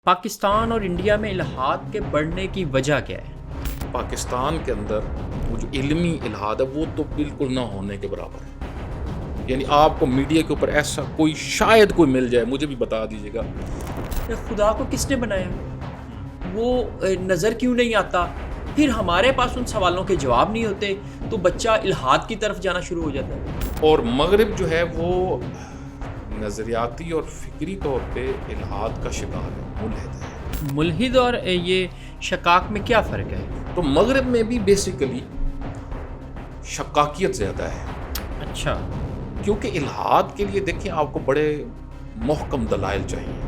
پاکستان اور انڈیا میں الحاد کے بڑھنے کی وجہ کیا ہے؟ پاکستان کے اندر وہ جو علمی الحاد ہے وہ تو بالکل نہ ہونے کے برابر ہے. یعنی آپ کو میڈیا کے اوپر ایسا کوئی شاید کوئی مل جائے, مجھے بھی بتا دیجیے گا. خدا کو کس نے بنایا؟ وہ نظر کیوں نہیں آتا؟ پھر ہمارے پاس ان سوالوں کے جواب نہیں ہوتے تو بچہ الحاد کی طرف جانا شروع ہو جاتا ہے. اور مغرب جو ہے وہ نظریاتی اور فکری طور پہ الحاد کا شکار ہے, ملحد ہے. ملحد اور یہ شکاک میں کیا فرق ہے؟ تو مغرب میں بھی بیسیکلی شکاکیت زیادہ ہے. اچھا, کیونکہ الحاد کے لیے دیکھیں آپ کو بڑے محکم دلائل چاہیے.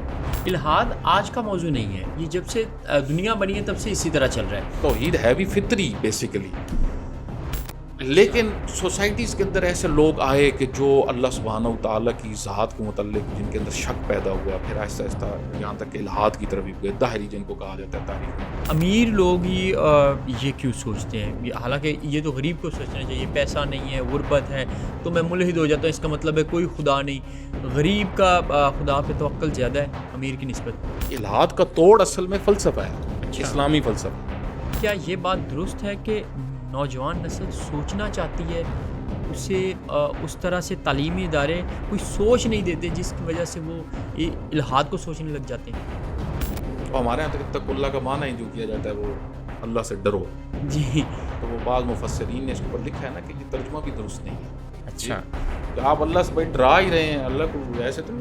الحاد آج کا موضوع نہیں ہے, یہ جب سے دنیا بنی ہے تب سے اسی طرح چل رہا ہے. توحید ہے بھی فطری بیسیکلی, لیکن سوسائٹیز کے اندر ایسے لوگ آئے کہ جو اللہ سبحانہ و تعالیٰ کی ذات کے متعلق جن کے اندر شک پیدا ہوا, پھر آہستہ آہستہ یہاں تک کہ الحاد کی طرف بھی گئے, داہری جن کو کہا جاتا ہے تاریخ میں. امیر لوگ ہی یہ کیوں سوچتے ہیں؟ حالانکہ یہ تو غریب کو سوچنا چاہیے, پیسہ نہیں ہے, غربت ہے تو میں ملحد ہو جاتا ہوں, اس کا مطلب ہے کوئی خدا نہیں. غریب کا خدا پہ توکل زیادہ ہے امیر کی نسبت. الحاد کا توڑ اصل میں فلسفہ ہے, اسلامی فلسفہ. کیا یہ بات درست ہے کہ نوجوان نسل سوچنا چاہتی ہے, اسے اس طرح سے تعلیمی ادارے کوئی سوچ نہیں دیتے جس کی وجہ سے وہ الحاد کو سوچنے لگ جاتے ہیں؟ اور ہمارے یہاں تک اللہ کا معنی ہی جو کیا جاتا ہے وہ اللہ سے ڈرو. جی, تو وہ بعض مفسرین نے اس کے اوپر لکھا ہے نا کہ یہ ترجمہ بھی درست نہیں ہے. اچھا, کہ آپ اللہ سے بھائی ڈرا ہی رہے ہیں, اللہ کو ایسے تو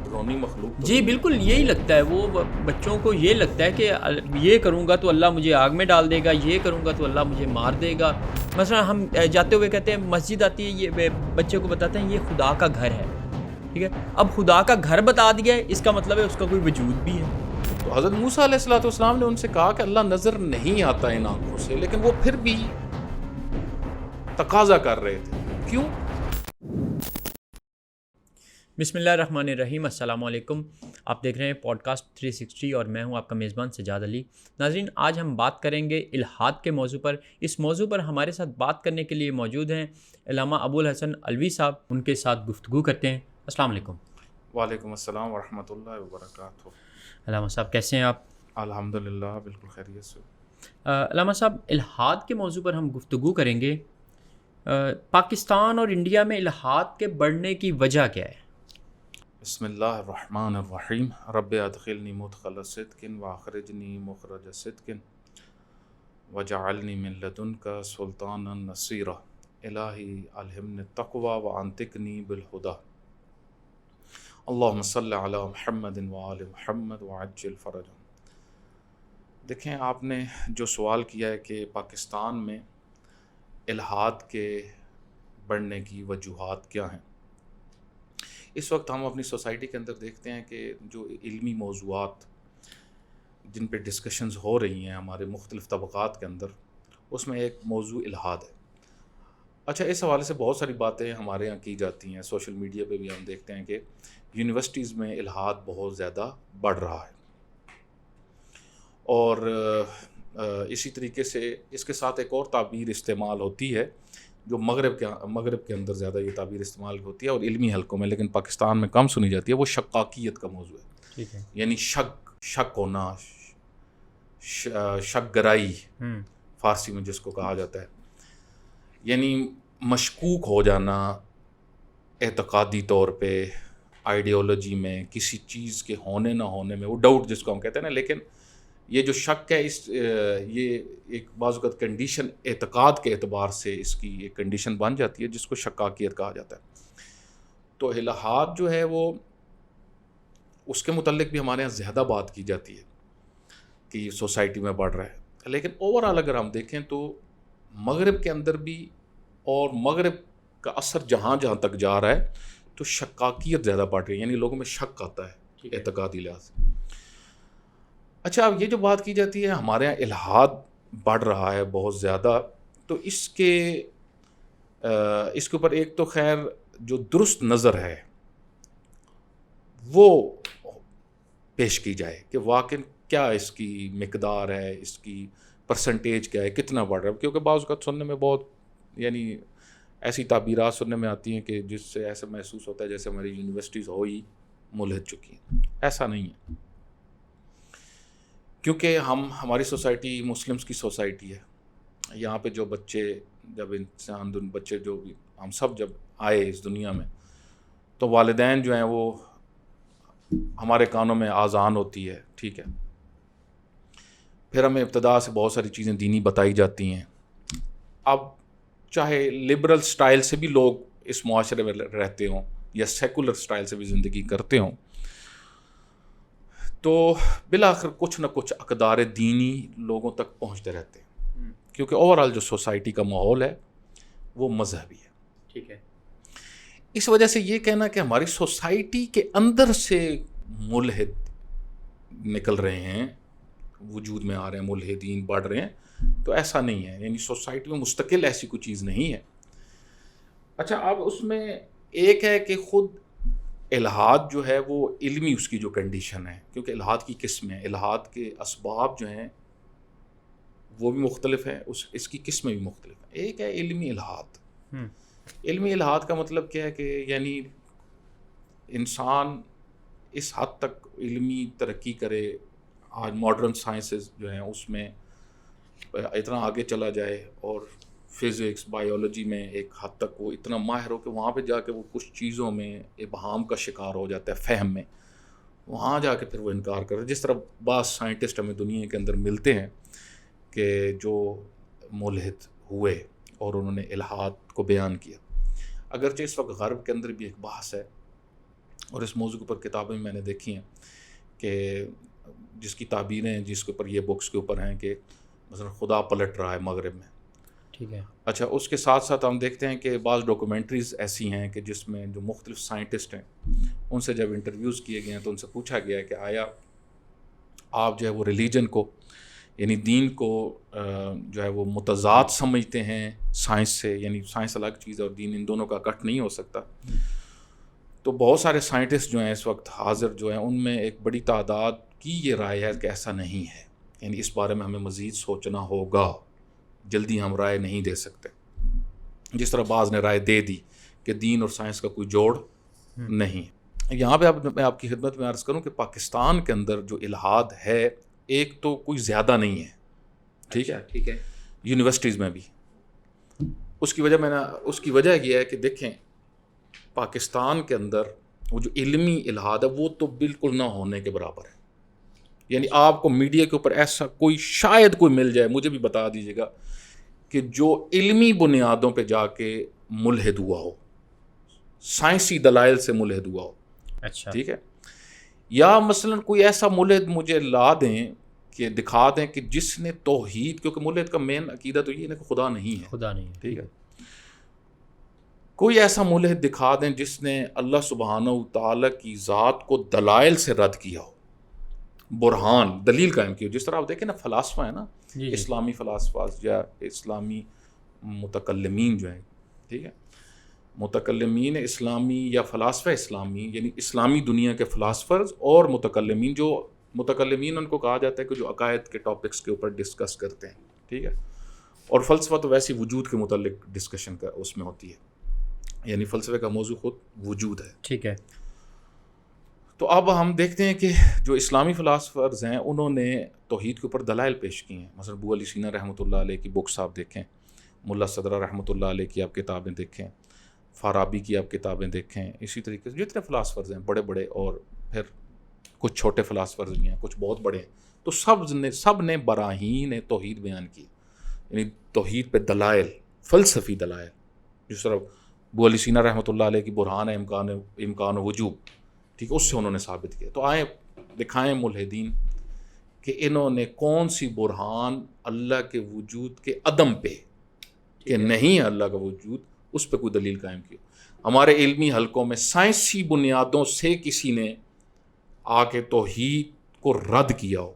ڈرونی مخلوق تو جی بالکل یہی لگتا ہے. وہ بچوں کو یہ لگتا ہے کہ یہ کروں گا تو اللہ مجھے آگ میں ڈال دے گا, یہ کروں گا تو اللہ مجھے مار دے گا. مثلا ہم جاتے ہوئے کہتے ہیں مسجد آتی ہے, یہ بچے کو بتاتے ہیں یہ خدا کا گھر ہے, ٹھیک ہے. اب خدا کا گھر بتا دیا ہے, اس کا مطلب ہے اس کا کوئی وجود بھی ہے. تو حضرت موسیٰ علیہ الصلوۃ والسلام نے ان سے کہا کہ اللہ نظر نہیں آتا ان آنکھوں سے, لیکن وہ پھر بھی تقاضا کر رہے تھے. کیوں؟ بسم اللہ الرحمن الرحیم. السلام علیکم. آپ دیکھ رہے ہیں پوڈ کاسٹ 360 اور میں ہوں آپ کا میزبان سجاد علی. ناظرین, آج ہم بات کریں گے الحاد کے موضوع پر. اس موضوع پر ہمارے ساتھ بات کرنے کے لیے موجود ہیں علامہ ابو الحسن الوی صاحب. ان کے ساتھ گفتگو کرتے ہیں. السلام علیکم. وعلیکم السلام ورحمۃ اللہ وبرکاتہ. علامہ صاحب کیسے ہیں آپ؟ الحمدللہ بالکل خیریت سے. علامہ صاحب, الحاد کے موضوع پر ہم گفتگو کریں گے. پاکستان اور انڈیا میں الحاد کے بڑھنے کی وجہ کیا ہے؟ بسم اللہ الرحمن الرحیم. رب ادخلنی مدخل صدق واخرجنی مخرج صدق وجعلنی من لدنک سلطانا نصیرا. الہی الہمنی التقوی وانطقنی بالہدی. اللہم صلی علی محمد وآل محمد وعجل فرجا. دیکھیں, آپ نے جو سوال کیا ہے کہ پاکستان میں الحاد کے بڑھنے کی وجوہات کیا ہیں, اس وقت ہم اپنی سوسائٹی کے اندر دیکھتے ہیں کہ جو علمی موضوعات جن پہ ڈسکشنز ہو رہی ہیں ہمارے مختلف طبقات کے اندر, اس میں ایک موضوع الحاد ہے. اچھا, اس حوالے سے بہت ساری باتیں ہمارے یہاں کی جاتی ہیں. سوشل میڈیا پہ بھی ہم دیکھتے ہیں کہ یونیورسٹیز میں الحاد بہت زیادہ بڑھ رہا ہے, اور اسی طریقے سے اس کے ساتھ ایک اور تعبیر استعمال ہوتی ہے جو مغرب کے اندر زیادہ یہ تعبیر استعمال ہوتی ہے اور علمی حلقوں میں, لیکن پاکستان میں کم سنی جاتی ہے. وہ شکاکیت کا موضوع ہے. ٹھیک ہے, یعنی شک ہونا, شک گرائی فارسی میں جس کو کہا جاتا ہے, یعنی مشکوک ہو جانا اعتقادی طور پہ, آئیڈیالوجی میں, کسی چیز کے ہونے نہ ہونے میں, وہ ڈاؤٹ جس کو ہم کہتے ہیں نا. لیکن یہ جو شک ہے یہ ایک بعض اوقات کنڈیشن اعتقاد کے اعتبار سے اس کی ایک کنڈیشن بن جاتی ہے جس کو شکاکیت کہا جاتا ہے. تو الحاد جو ہے وہ اس کے متعلق بھی ہمارے یہاں زیادہ بات کی جاتی ہے کہ یہ سوسائٹی میں بڑھ رہا ہے. لیکن اوور آل اگر ہم دیکھیں تو مغرب کے اندر بھی, اور مغرب کا اثر جہاں جہاں تک جا رہا ہے تو شکاکیت زیادہ بڑھ رہی ہے, یعنی لوگوں میں شک آتا ہے اعتقادی لحاظ سے. اچھا, اب یہ جو بات کی جاتی ہے ہمارے یہاں الحاد بڑھ رہا ہے بہت زیادہ, تو اس کے اوپر ایک تو خیر جو درست نظر ہے وہ پیش کی جائے کہ واقعی کیا اس کی مقدار ہے, اس کی پرسنٹیج کیا ہے, کتنا بڑھ رہا ہے. کیونکہ بعض اوقات سننے میں بہت یعنی ایسی تعبیرات سننے میں آتی ہیں کہ جس سے ایسا محسوس ہوتا ہے جیسے ہماری یونیورسٹیز ہو ہی ملحد چکی ہیں. ایسا نہیں ہے. کیونکہ ہماری سوسائٹی مسلمس کی سوسائٹی ہے. یہاں پہ جو بچے جب بچے جو بھی ہم سب جب آئے اس دنیا میں تو والدین جو ہیں وہ ہمارے کانوں میں آذان ہوتی ہے, ٹھیک ہے, پھر ہمیں ابتدا سے بہت ساری چیزیں دینی بتائی جاتی ہیں. اب چاہے لبرل سٹائل سے بھی لوگ اس معاشرے میں رہتے ہوں یا سیکولر سٹائل سے بھی زندگی کرتے ہوں, تو بالآخر کچھ نہ کچھ اقدار دینی لوگوں تک پہنچتے رہتے ہیں, کیونکہ اوورآل جو سوسائٹی کا ماحول ہے وہ مذہبی ہے. ٹھیک ہے. اس وجہ سے یہ کہنا کہ ہماری سوسائٹی کے اندر سے ملحد نکل رہے ہیں, وجود میں آ رہے ہیں, ملحدین بڑھ رہے ہیں, تو ایسا نہیں ہے. یعنی سوسائٹی میں مستقل ایسی کوئی چیز نہیں ہے. اچھا, اب اس میں ایک ہے کہ خود الحاد جو ہے وہ علمی اس کی جو کنڈیشن ہے, کیونکہ الحاد کی قسمیں, الحاد کے اسباب جو ہیں وہ بھی مختلف ہیں, اس کی قسمیں بھی مختلف ہیں. ایک ہے علمی الحاد. علمی الحاد کا مطلب کیا ہے کہ یعنی انسان اس حد تک علمی ترقی کرے, آج ماڈرن سائنسز جو ہیں اس میں اتنا آگے چلا جائے اور فزکس بائیولوجی میں ایک حد تک وہ اتنا ماہر ہو کہ وہاں پہ جا کے وہ کچھ چیزوں میں ابہام کا شکار ہو جاتا ہے, فہم میں, وہاں جا کے پھر وہ انکار کرے. جس طرح بعض سائنٹسٹ ہمیں دنیا کے اندر ملتے ہیں کہ جو ملحد ہوئے اور انہوں نے الحاد کو بیان کیا. اگرچہ اس وقت غرب کے اندر بھی ایک بحث ہے اور اس موضوع کے اوپر کتابیں میں نے دیکھی ہیں کہ جس کی تعبیریں جس کے اوپر یہ بکس کے اوپر ہیں کہ مثلا خدا پلٹ رہا ہے مغرب میں. ٹھیک ہے. اچھا, اس کے ساتھ ساتھ ہم دیکھتے ہیں کہ بعض ڈاکومنٹریز ایسی ہیں کہ جس میں جو مختلف سائنٹسٹ ہیں ان سے جب انٹرویوز کیے گئے ہیں تو ان سے پوچھا گیا ہے کہ آیا آپ جو ہے وہ ریلیجن کو یعنی دین کو جو ہے وہ متضاد سمجھتے ہیں سائنس سے, یعنی سائنس الگ چیز اور دین ان دونوں کا اکٹھ نہیں ہو سکتا. تو بہت سارے سائنٹسٹ جو ہیں اس وقت حاضر جو ہیں ان میں ایک بڑی تعداد کی یہ رائے ہے کہ ایسا نہیں ہے. یعنی اس بارے میں ہمیں مزید سوچنا ہوگا, جلدی ہم رائے نہیں دے سکتے. جس طرح بعض نے رائے دے دی کہ دین اور سائنس کا کوئی جوڑ نہیں. یہاں پہ میں آپ کی خدمت میں عرض کروں کہ پاکستان کے اندر جو الحاد ہے ایک تو کوئی زیادہ نہیں ہے, ٹھیک ہے, ٹھیک ہے, یونیورسٹیز میں بھی. اس کی وجہ یہ ہے کہ دیکھیں پاکستان کے اندر وہ جو علمی الحاد ہے وہ تو بالکل نہ ہونے کے برابر ہے. یعنی آپ کو میڈیا کے اوپر ایسا کوئی شاید کوئی مل جائے, مجھے بھی بتا دیجیے گا, کہ جو علمی بنیادوں پہ جا کے ملحد ہوا ہو, سائنسی دلائل سے ملحد ہوا ہو. اچھا, ٹھیک ہے. یا مثلا کوئی ایسا ملحد مجھے لا دیں کہ دکھا دیں کہ جس نے توحید, کیونکہ ملحد کا مین عقیدہ تو یہ ہے کہ خدا نہیں ہے, خدا نہیں ہے. ٹھیک ہے. کوئی ایسا ملحد دکھا دیں جس نے اللہ سبحانہ و تعالیٰ کی ذات کو دلائل سے رد کیا ہو, برہان دلیل قائم کی ہو. جس طرح آپ دیکھیں نا فلاسفہ ہے نا, اسلامی فلاسفہ یا اسلامی متکلمین جو ہیں, ٹھیک ہے, متکلمین اسلامی یا فلاسفہ اسلامی, یعنی اسلامی دنیا کے فلاسفرز اور متکلمین. جو متکلمین ان کو کہا جاتا ہے کہ جو عقائد کے ٹاپکس کے اوپر ڈسکس کرتے ہیں, ٹھیک ہے, اور فلسفہ تو ویسی وجود کے متعلق ڈسکشن کا اس میں ہوتی ہے, یعنی فلسفے کا موضوع خود وجود ہے. ٹھیک ہے. تو اب ہم دیکھتے ہیں کہ جو اسلامی فلاسفرز ہیں انہوں نے توحید کے اوپر دلائل پیش کی ہیں. مثلا ابو علی سینا رحمۃ اللہ علیہ کی بکس آپ دیکھیں, ملا صدرہ رحمۃ اللہ علیہ کی آپ کتابیں دیکھیں, فارابی کی آپ کتابیں دیکھیں. اسی طریقے سے جتنے فلاسفرز ہیں بڑے بڑے, اور پھر کچھ چھوٹے فلاسفرز بھی ہیں, کچھ بہت بڑے ہیں, تو سب نے براہین توحید بیان کی, یعنی توحید پہ دلائل, فلسفی دلائل. جس طرح ابو علی سینا رحمۃ اللہ علیہ کی برہان امکان و وجوب, ٹھیک ہے, اس سے انہوں نے ثابت کیا. تو آئیں دکھائیں ملحدین کہ انہوں نے کون سی برہان اللہ کے وجود کے عدم پہ کہ نہیں ہے اللہ کا وجود, اس پہ کوئی دلیل قائم کی. ہمارے علمی حلقوں میں سائنسی بنیادوں سے کسی نے آ کے توحید کو رد کیا ہو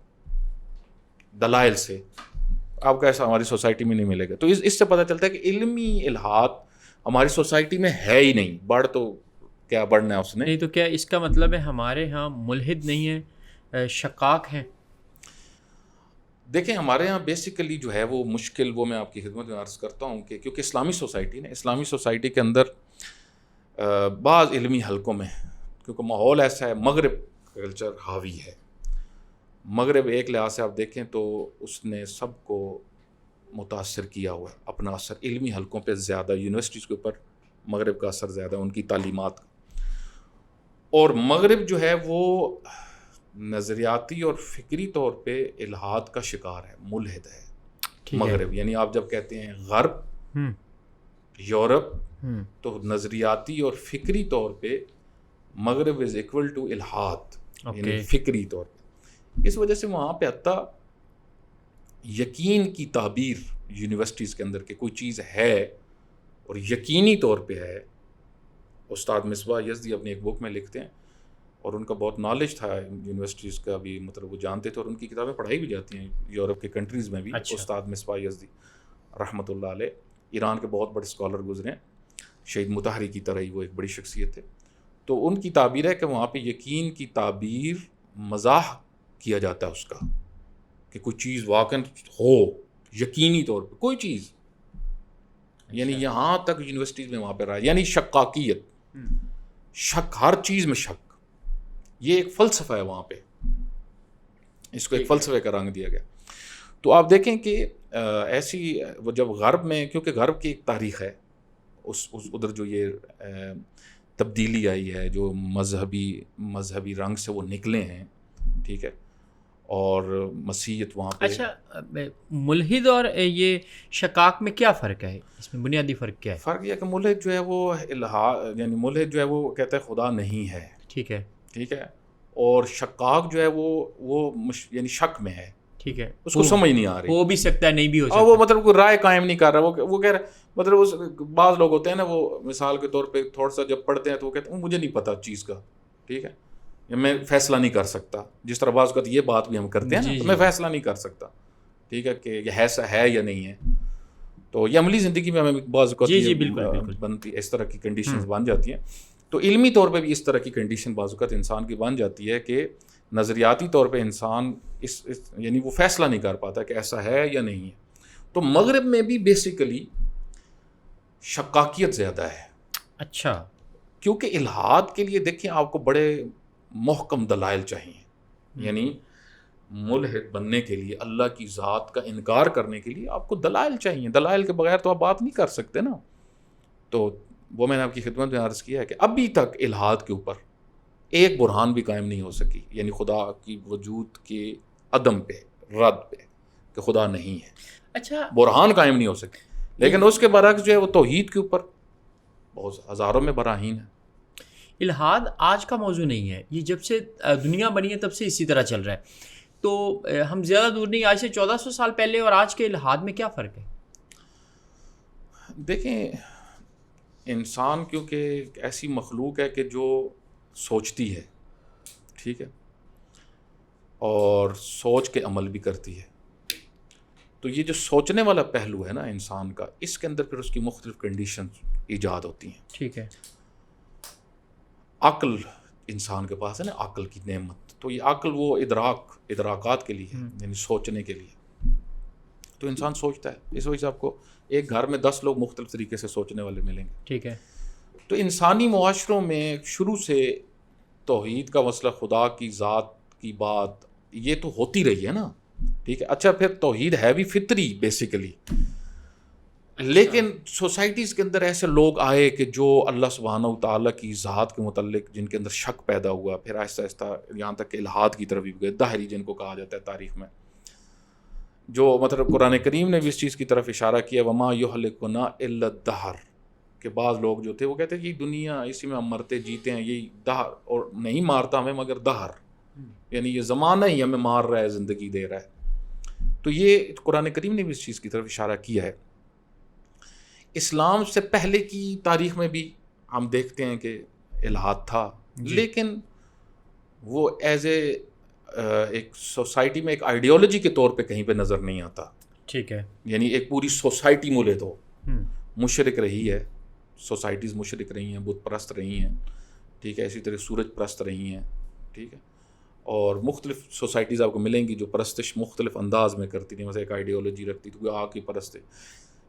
دلائل سے, آپ کا ایسا ہماری سوسائٹی میں نہیں ملے گا. تو اس سے پتہ چلتا ہے کہ علمی الحاد ہماری سوسائٹی میں ہے ہی نہیں. بڑھ تو کیا بڑھنا ہے اس نے. نہیں تو کیا اس کا مطلب ہے ہمارے ہاں ملحد نہیں ہے, شقاق ہیں؟ دیکھیں ہمارے ہاں بیسیکلی جو ہے وہ مشکل, وہ میں آپ کی خدمت میں عرض کرتا ہوں کہ کیونکہ اسلامی سوسائٹی کے اندر بعض علمی حلقوں میں کیونکہ ماحول ایسا ہے, مغرب کلچر حاوی ہے, مغرب ایک لحاظ سے آپ دیکھیں تو اس نے سب کو متاثر کیا ہوا ہے، اپنا اثر علمی حلقوں پہ زیادہ، یونیورسٹیز کے اوپر مغرب کا اثر زیادہ، ان کی تعلیمات کا. اور مغرب جو ہے وہ نظریاتی اور فکری طور پہ الحاد کا شکار ہے، ملحد ہے مغرب. یعنی آپ جب کہتے ہیں غرب، یورپ، تو نظریاتی اور فکری طور پہ مغرب از ایکول ٹو الحاد، یعنی فکری طور پہ. اس وجہ سے وہاں پہ حتیٰ یقین کی تعبیر یونیورسٹیز کے اندر کہ کوئی چیز ہے اور یقینی طور پہ ہے. استاد مصباح یزدی اپنی ایک بک میں لکھتے ہیں، اور ان کا بہت نالج تھا یونیورسٹیز کا بھی، مطلب وہ جانتے تھے، اور ان کی کتابیں پڑھائی بھی جاتی ہیں یورپ کے کنٹریز میں بھی. استاد مصباح یزدی رحمۃ اللہ علیہ ایران کے بہت بڑے اسکالر گزرے ہیں، شہید مطہری کی طرح ہی وہ ایک بڑی شخصیت تھے. تو ان کی تعبیر ہے کہ وہاں پہ یقین کی تعبیر مزاح کیا جاتا ہے اس کا، کہ کوئی چیز واقعاً ہو یقینی طور پہ کوئی چیز. یعنی یہاں تک یونیورسٹیز میں وہاں پہ رہا، یعنی شکاکیت، شک، ہر چیز میں شک. یہ ایک فلسفہ ہے وہاں پہ، اس کو ایک فلسفے کا رنگ دیا گیا. تو آپ دیکھیں کہ ایسی وہ جب غرب میں، کیونکہ غرب کی ایک تاریخ ہے، اس ادھر جو یہ تبدیلی آئی ہے، جو مذہبی رنگ سے وہ نکلے ہیں، ٹھیک ہے، اور مسیحیت وہاں پہ. اچھا، ملحد اور یہ شکاک میں کیا فرق ہے؟ اس میں بنیادی فرق کیا ہے؟ فرق یہ کہ ملحد جو ہے وہ یعنی ملحد جو ہے وہ کہتا ہے خدا نہیں ہے، ٹھیک ہے، ٹھیک ہے، اور شکاک جو ہے وہ یعنی شک میں ہے، ٹھیک ہے، اس کو سمجھ نہیں آ رہی، ہو بھی سکتا ہے نہیں بھی ہو سکتا، اور وہ مطلب کوئی رائے قائم نہیں کر رہا. وہ کہہ رہا مطلب بعض لوگ ہوتے ہیں نا، وہ مثال کے طور پہ تھوڑا سا جب پڑھتے ہیں تو وہ کہتے ہیں مجھے نہیں پتا چیز کا، ٹھیک ہے، میں فیصلہ نہیں کر سکتا. جس طرح بعض اوقات یہ بات بھی ہم کرتے ہیں نا، تو میں فیصلہ نہیں کر سکتا، ٹھیک ہے، کہ یہ ایسا ہے یا نہیں ہے. تو یہ عملی زندگی میں ہمیں بعض اوقات بنتی اس طرح کی کنڈیشنز بن جاتی ہیں. تو علمی طور پہ بھی اس طرح کی کنڈیشن بعض اوقات انسان کی بن جاتی ہے کہ نظریاتی طور پہ انسان یعنی وہ فیصلہ نہیں کر پاتا کہ ایسا ہے یا نہیں ہے. تو مغرب میں بھی بیسیکلی شکاکیت زیادہ ہے. اچھا، کیونکہ الحاد کے لیے دیکھیں آپ کو بڑے محکم دلائل چاہیے. یعنی ملحد بننے کے لیے، اللہ کی ذات کا انکار کرنے کے لیے آپ کو دلائل چاہیے. دلائل کے بغیر تو آپ بات نہیں کر سکتے نا. تو وہ میں نے آپ کی خدمت میں عرض کیا ہے کہ ابھی تک الحاد کے اوپر ایک برہان بھی قائم نہیں ہو سکی، یعنی خدا کی وجود کے عدم پہ، رد پہ، کہ خدا نہیں ہے. اچھا، برہان قائم نہیں ہو سکی. لیکن اس کے برعکس جو ہے وہ توحید کے اوپر بہت ہزاروں میں براہین ہے. الحاد آج کا موضوع نہیں ہے، یہ جب سے دنیا بنی ہے تب سے اسی طرح چل رہا ہے. تو ہم زیادہ دور نہیں، آج سے 1400 سال پہلے اور آج کے الحاد میں کیا فرق ہے؟ دیکھیں، انسان کیونکہ ایک ایسی مخلوق ہے کہ جو سوچتی ہے، ٹھیک ہے، اور سوچ کے عمل بھی کرتی ہے. تو یہ جو سوچنے والا پہلو ہے نا انسان کا، اس کے اندر پھر اس کی مختلف کنڈیشنز ایجاد ہوتی ہیں. ٹھیک ہے، عقل انسان کے پاس ہے نا، عقل کی نعمت. تو یہ عقل وہ ادراکات کے لیے ہے، یعنی سوچنے کے لیے. تو انسان سوچتا ہے. اس وجہ سے آپ کو ایک گھر میں 10 لوگ مختلف طریقے سے سوچنے والے ملیں گے. ٹھیک ہے. تو انسانی معاشروں میں شروع سے توحید کا مسئلہ، خدا کی ذات کی بات، یہ تو ہوتی رہی ہے نا، ٹھیک ہے. اچھا، پھر توحید ہے بھی فطری بیسیکلی، لیکن سوسائٹیز کے اندر ایسے لوگ آئے کہ جو اللہ سبحانہ و تعالیٰ کی ذات کے متعلق جن کے اندر شک پیدا ہوا، پھر آہستہ آہستہ یہاں تک کہ الحاد کی طرف بھی گئے. دہری جن کو کہا جاتا ہے تاریخ میں، جو مطلب قرآن کریم نے بھی اس چیز کی طرف اشارہ کیا، وما یہلکنا الا الدہر، کہ بعض لوگ جو تھے وہ کہتے ہیں یہ دنیا، اسی میں ہم مرتے جیتے ہیں، یہی دہر، اور نہیں مارتا ہمیں مگر دہر، یعنی یہ زمانہ ہی ہمیں مار رہا ہے، زندگی دے رہا ہے. تو یہ قرآن کریم نے بھی اس چیز کی طرف اشارہ کیا ہے. اسلام سے پہلے کی تاریخ میں بھی ہم دیکھتے ہیں کہ الحاد تھا، لیکن وہ ایز اے ایک سوسائٹی میں ایک آئیڈیالوجی کے طور پہ کہیں پہ نظر نہیں آتا. ٹھیک ہے. یعنی ایک پوری سوسائٹی ملحد ہو، مشرک رہی ہے، سوسائٹیز مشرک رہی ہیں، بت پرست رہی ہیں، ٹھیک ہے، اسی طرح سورج پرست رہی ہیں، ٹھیک ہے، اور مختلف سوسائٹیز آپ کو ملیں گی جو پرستش مختلف انداز میں کرتی تھیں. مثلا ایک آئیڈیالوجی رکھتی تھی، کوئی آگ کی پرست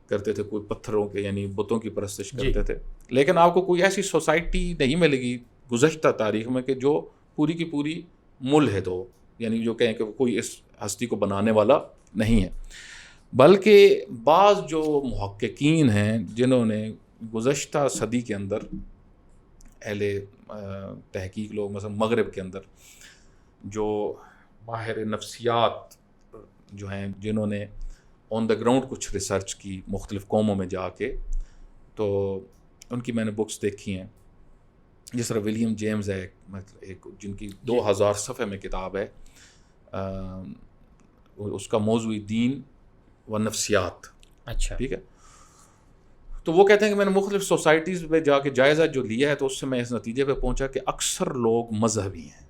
کرتے تھے، کوئی پتھروں کے یعنی بتوں کی پرستش کرتے تھے. لیکن آپ کو کوئی ایسی سوسائٹی نہیں ملے گی گزشتہ تاریخ میں کہ جو پوری کی پوری ملحد ہو، یعنی جو کہیں کہ کوئی اس ہستی کو بنانے والا نہیں ہے، بلکہ بعض جو محققین ہیں جنہوں نے گزشتہ صدی کے اندر اہل تحقیق لوگ مثلا مغرب کے اندر جو ماہر نفسیات جو ہیں جنہوں نے آن دا گراؤنڈ کچھ ریسرچ کی مختلف قوموں میں جا کے، تو ان کی میں نے بکس دیکھی ہیں. جس طرح ولیم جیمز ہے ایک جن کی 2000 صفحے میں کتاب ہے، اس کا موضوع دین و نفسیات. اچھا، ٹھیک ہے. تو وہ کہتے ہیں کہ میں نے مختلف سوسائٹیز میں جا کے جائزہ جو لیا ہے تو اس سے میں اس نتیجے پہ پہنچا کہ اکثر لوگ مذہبی ہیں،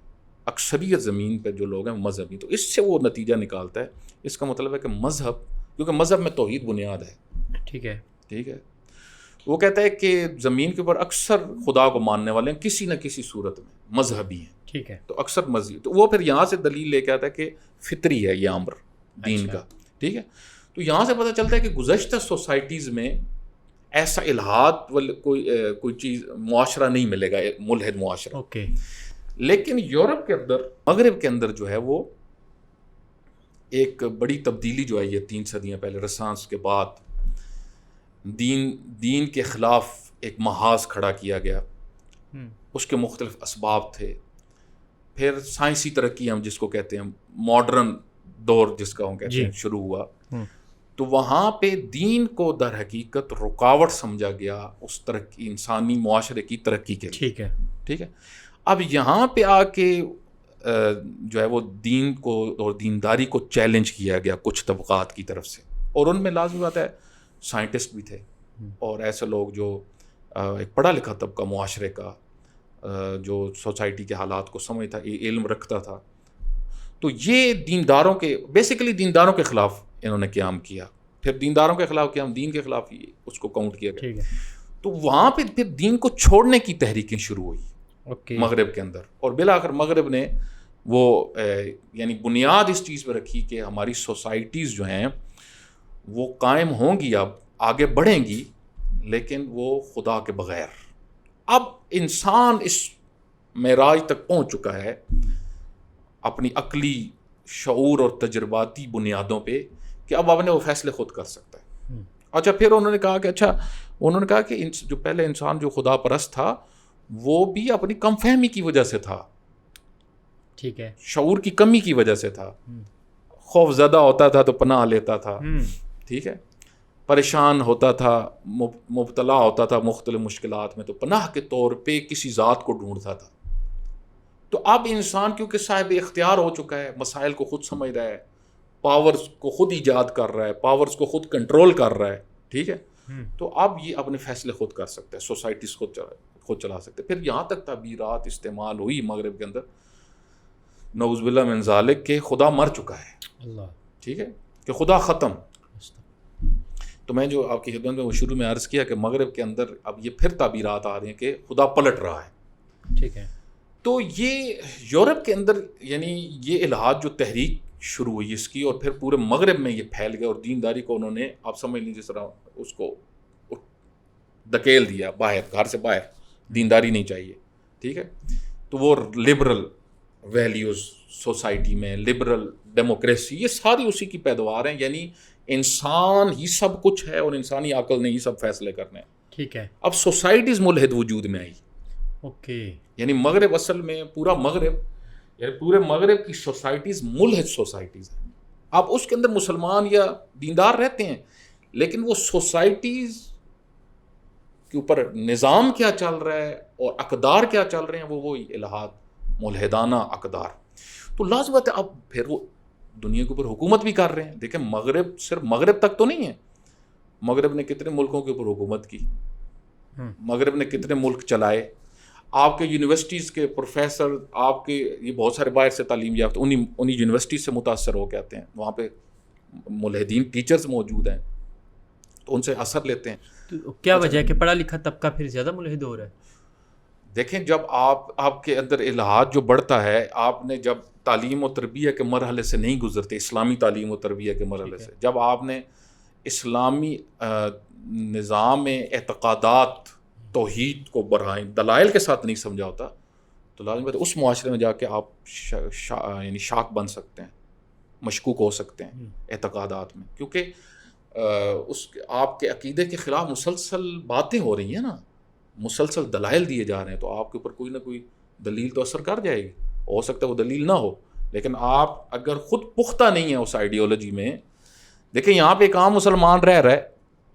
اکثریت زمین پہ جو لوگ ہیں مذہبی. تو اس سے وہ نتیجہ نکالتا ہے، اس کا مطلب ہے کہ مذہب، کیونکہ مذہب میں توحید بنیاد ہے. ٹھیک ہے، ٹھیک ہے. وہ کہتا ہے کہ زمین کے اوپر اکثر خدا کو ماننے والے ہیں کسی نہ کسی صورت میں مذہبی ہیں. ٹھیک ہے، تو اکثر مذہبی. تو وہ پھر یہاں سے دلیل لے کے آتا ہے کہ فطری ہے یہ امر دین کا. ٹھیک ہے. تو یہاں سے پتہ چلتا ہے کہ گزشتہ سوسائٹیز میں ایسا الہاد کوئی چیز معاشرہ نہیں ملے گا، ملحد معاشرہ. اوکے. لیکن یورپ کے اندر، مغرب کے اندر جو ہے وہ ایک بڑی تبدیلی جو آئی ہے 3 صدیاں پہلے رنسانس کے بعد، دین کے خلاف ایک محاذ کھڑا کیا گیا. اس کے مختلف اسباب تھے. پھر سائنسی ترقی ہم جس کو کہتے ہیں ماڈرن دور جس کا ہم کہتے ہیں شروع ہوا. تو وہاں پہ دین کو در حقیقت رکاوٹ سمجھا گیا اس ترقی، انسانی معاشرے کی ترقی کے لیے. ٹھیک ہے، ٹھیک ہے. اب یہاں پہ آ کے جو ہے وہ دین کو اور دینداری کو چیلنج کیا گیا کچھ طبقات کی طرف سے، اور ان میں لازمی بات ہے سائنٹسٹ بھی تھے اور ایسے لوگ جو ایک پڑھا لکھا طبقہ معاشرے کا جو سوسائٹی کے حالات کو سمجھتا، علم رکھتا تھا. تو یہ دینداروں کے بیسیکلی دینداروں کے خلاف انہوں نے قیام کیا. پھر دینداروں کے خلاف قیام، دین کے خلاف ہی اس کو کاؤنٹ کیا گیا. تو وہاں پہ پھر دین کو چھوڑنے کی تحریکیں شروع ہوئی مغرب کے اندر، اور بالآخر مغرب نے وہ یعنی بنیاد اس چیز پہ رکھی کہ ہماری سوسائٹیز جو ہیں وہ قائم ہوں گی، اب آگے بڑھیں گی، لیکن وہ خدا کے بغیر. اب انسان اس معراج تک پہنچ چکا ہے اپنی عقلی شعور اور تجرباتی بنیادوں پہ کہ اب اپنے وہ فیصلے خود کر سکتا ہے. اچھا، پھر انہوں نے کہا کہ جو پہلے انسان جو خدا پرست تھا وہ بھی اپنی کم فہمی کی وجہ سے تھا. ٹھیک ہے، شعور کی کمی کی وجہ سے تھا. خوف زدہ ہوتا تھا تو پناہ لیتا تھا. ٹھیک ہے. پریشان ہوتا تھا، مبتلا ہوتا تھا مختلف مشکلات میں تو پناہ کے طور پہ کسی ذات کو ڈھونڈتا تھا. تو اب انسان کیونکہ صاحب اختیار ہو چکا ہے، مسائل کو خود سمجھ رہا ہے، پاورز کو خود ایجاد کر رہا ہے، پاورز کو خود کنٹرول کر رہا ہے. ٹھیک ہے. تو اب یہ اپنے فیصلے خود کر سکتا ہے، سوسائٹیز خود چلا سکتے. پھر یہاں تک تعبیرات استعمال ہوئی مغرب کے اندر، نعوذ باللہ من ذالک، کہ خدا مر چکا ہے. اللہ. ٹھیک ہے، کہ خدا ختم. تو میں جو آپ کی خدمت میں وہ شروع میں عرض کیا کہ مغرب کے اندر اب یہ پھر تعبیرات آ رہی ہیں کہ خدا پلٹ رہا ہے. ٹھیک ہے. تو یہ یورپ کے اندر یعنی یہ الہاد جو تحریک شروع ہوئی اس کی، اور پھر پورے مغرب میں یہ پھیل گیا، اور دینداری کو انہوں نے آپ سمجھ لیجیے جس طرح اس کو دھکیل دیا باہر، گھر سے باہر. دینداری نہیں چاہیے. ٹھیک ہے. تو وہ لبرل ویلیوز سوسائٹی میں، لبرل ڈیموکریسی، یہ ساری اسی کی پیداوار ہیں. یعنی انسان ہی سب کچھ ہے اور انسانی عقل نے ہی سب فیصلے کرنے ہیں. ٹھیک ہے. اب سوسائٹیز ملحد وجود میں آئی. اوکے. یعنی مغرب اصل میں پورا مغرب، یعنی پورے مغرب کی سوسائٹیز ملحد سوسائٹیز ہیں. اب اس کے اندر مسلمان یا دیندار رہتے ہیں، لیکن وہ سوسائٹیز کے اوپر نظام کیا چل رہا ہے اور اقدار کیا چل رہے ہیں، وہ وہی الہاد ملحدانہ اقدار. تو لازمت ہے اب پھر وہ دنیا کے اوپر حکومت بھی کر رہے ہیں. دیکھیں مغرب صرف مغرب تک تو نہیں ہے، مغرب نے کتنے ملکوں کے اوپر حکومت کی، مغرب نے کتنے ملک چلائے. آپ کے یونیورسٹیز کے پروفیسر، آپ کے یہ بہت سارے باہر سے تعلیم یافتہ انہی یونیورسٹیز سے متاثر ہو کے آتے ہیں. وہاں پہ ملحدین ٹیچرز موجود ہیں تو ان سے اثر لیتے ہیں. تو کیا وجہ ہے کہ پڑھا لکھا طبقہ پھر زیادہ ملحد ہو رہا ہے؟ دیکھیں جب آپ کے اندر الہاد جو بڑھتا ہے، آپ نے جب تعلیم و تربیہ کے مرحلے سے نہیں گزرتے، اسلامی تعلیم و تربیہ کے مرحلے سے، جب آپ نے اسلامی نظام اعتقادات توحید کو برائیں دلائل کے ساتھ نہیں سمجھا ہوتا، تو لازمی بات ہے اس معاشرے میں جا کے آپ یعنی شاک بن سکتے ہیں، مشکوک ہو سکتے ہیں اعتقادات میں، کیونکہ آپ کے عقیدے کے خلاف مسلسل باتیں ہو رہی ہیں نا، مسلسل دلائل دیے جا رہے ہیں، تو آپ کے اوپر کوئی نہ کوئی دلیل تو اثر کر جائے گی. ہو سکتا ہے وہ دلیل نہ ہو، لیکن آپ اگر خود پختہ نہیں ہیں اس آئیڈیالوجی میں. دیکھیں یہاں پہ ایک عام مسلمان رہ رہا ہے